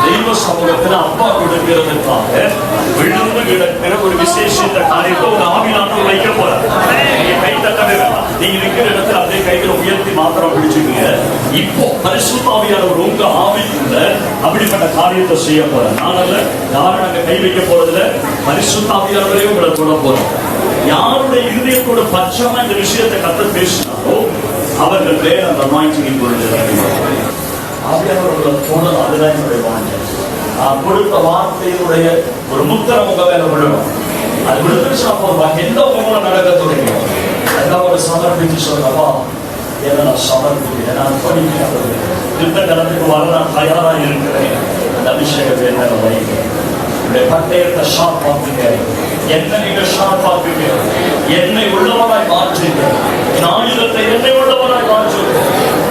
தெய்வ சமூகத்தில் அப்பா கொடுக்கிறதுக்காக விழுந்து கிடக்கிற ஒரு விசேஷத்த காரியத்தை ஒரு ஆவியானவர் வைக்க போறார். நீங்க கை தட்டவே வேண்டாம். நீங்க இருக்கிற இடத்துல அதே கைகளை உயர்த்தி மாத்திரம் பிடிச்சுக்கீங்க. இப்போ பரிசுத்த ஆவியானவர் உங்க ஆவிக்குள்ள அப்படிப்பட்ட காரியத்தை செய்ய போறார். நானல்ல, யாரும் நாங்க கை வைக்க போறதுல பரிசுத்த ஆவியானவரே உங்களை தொட போறோம். யாருடைய இருதயத்தோட பட்சமா இந்த விஷயத்தை கத்த பேசினாரோ அவர்கள் வேற அந்த அனாயிண்டிங் ஆவியானவர்கள் தோணல். அதுதான் என்னுடைய வாஞ்சை. கொடுத்த வார்த்தையினுடைய ஒரு முத்திர முக வேலை விடணும். அது விடுதலை எந்த உங்களை நடக்க தொடங்கும் எல்லாம் ஒரு சமர்ப்பிச்சு சொல்றப்பா ஏன்னா நான் சமர்ப்பிக்கிறேன், நான் படிக்கிறேன், யுத்த காலத்துக்கு வர நான் தயாரா இருக்கிறேன். அந்த அபிஷேகத்தை என்ன வைக்கிறேன். பட்டயத்தை ஷார்ப்பாக்குங்க. என்ன நீங்க ஷார்ப்பாக்குங்க. என்னை உள்ளவராய் மாற்றுங்க. ஆயுதத்தை என்னை உள்ளவராய் மாற்றுங்க.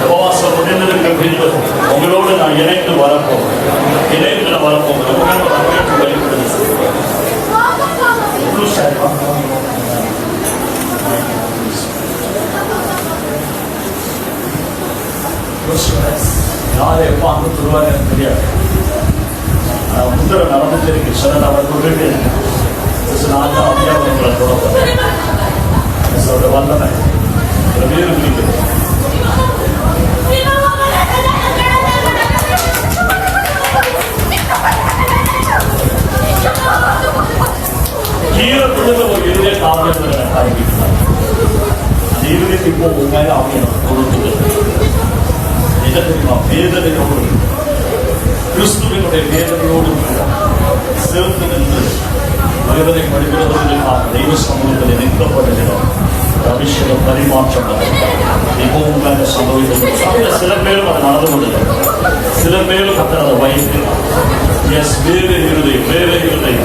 உபவாசம் முடிந்ததற்கு பின்பு உங்களோடு நான் இணைந்து வரப்போம். இணைந்து வரப்போம். வெளிப்படுது யாரை எப்ப அங்க சொல்லுவாங்க எனக்கு தெரியாது. முந்திர நடந்துட்டு இருக்கு. சில அவர் சொல்லிட்டு நாங்கள் அபியாவங்களை தொடர்பு வல்லமை வீடு பிடிக்கிறது. கீழே ஒரு இருதய காவியங்களை ஆரம்பிக்கிறார். அந்த இருதயத்தை இப்போ உண்மையாக அவங்க கொடுக்குது. என்ன தெரியுமா? வேதனையோடு, கிறிஸ்துவனுடைய வேதனையோடு சேர்ந்து நின்று வேதனை படுகிறவர்களுக்காக தெய்வ சமூகத்தில் நிற்கப்படுகிறோம். அபிஷேக பரிமாற்றம் மிகவும் சம்பவித்தது. சில பேரும் அதை நடந்து கொள்ளுங்கள், சில பேரும் அதை வைத்து வேறு இருதை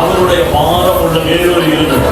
அவருடைய பாரம் உள்ள வேறொரு இருந்தது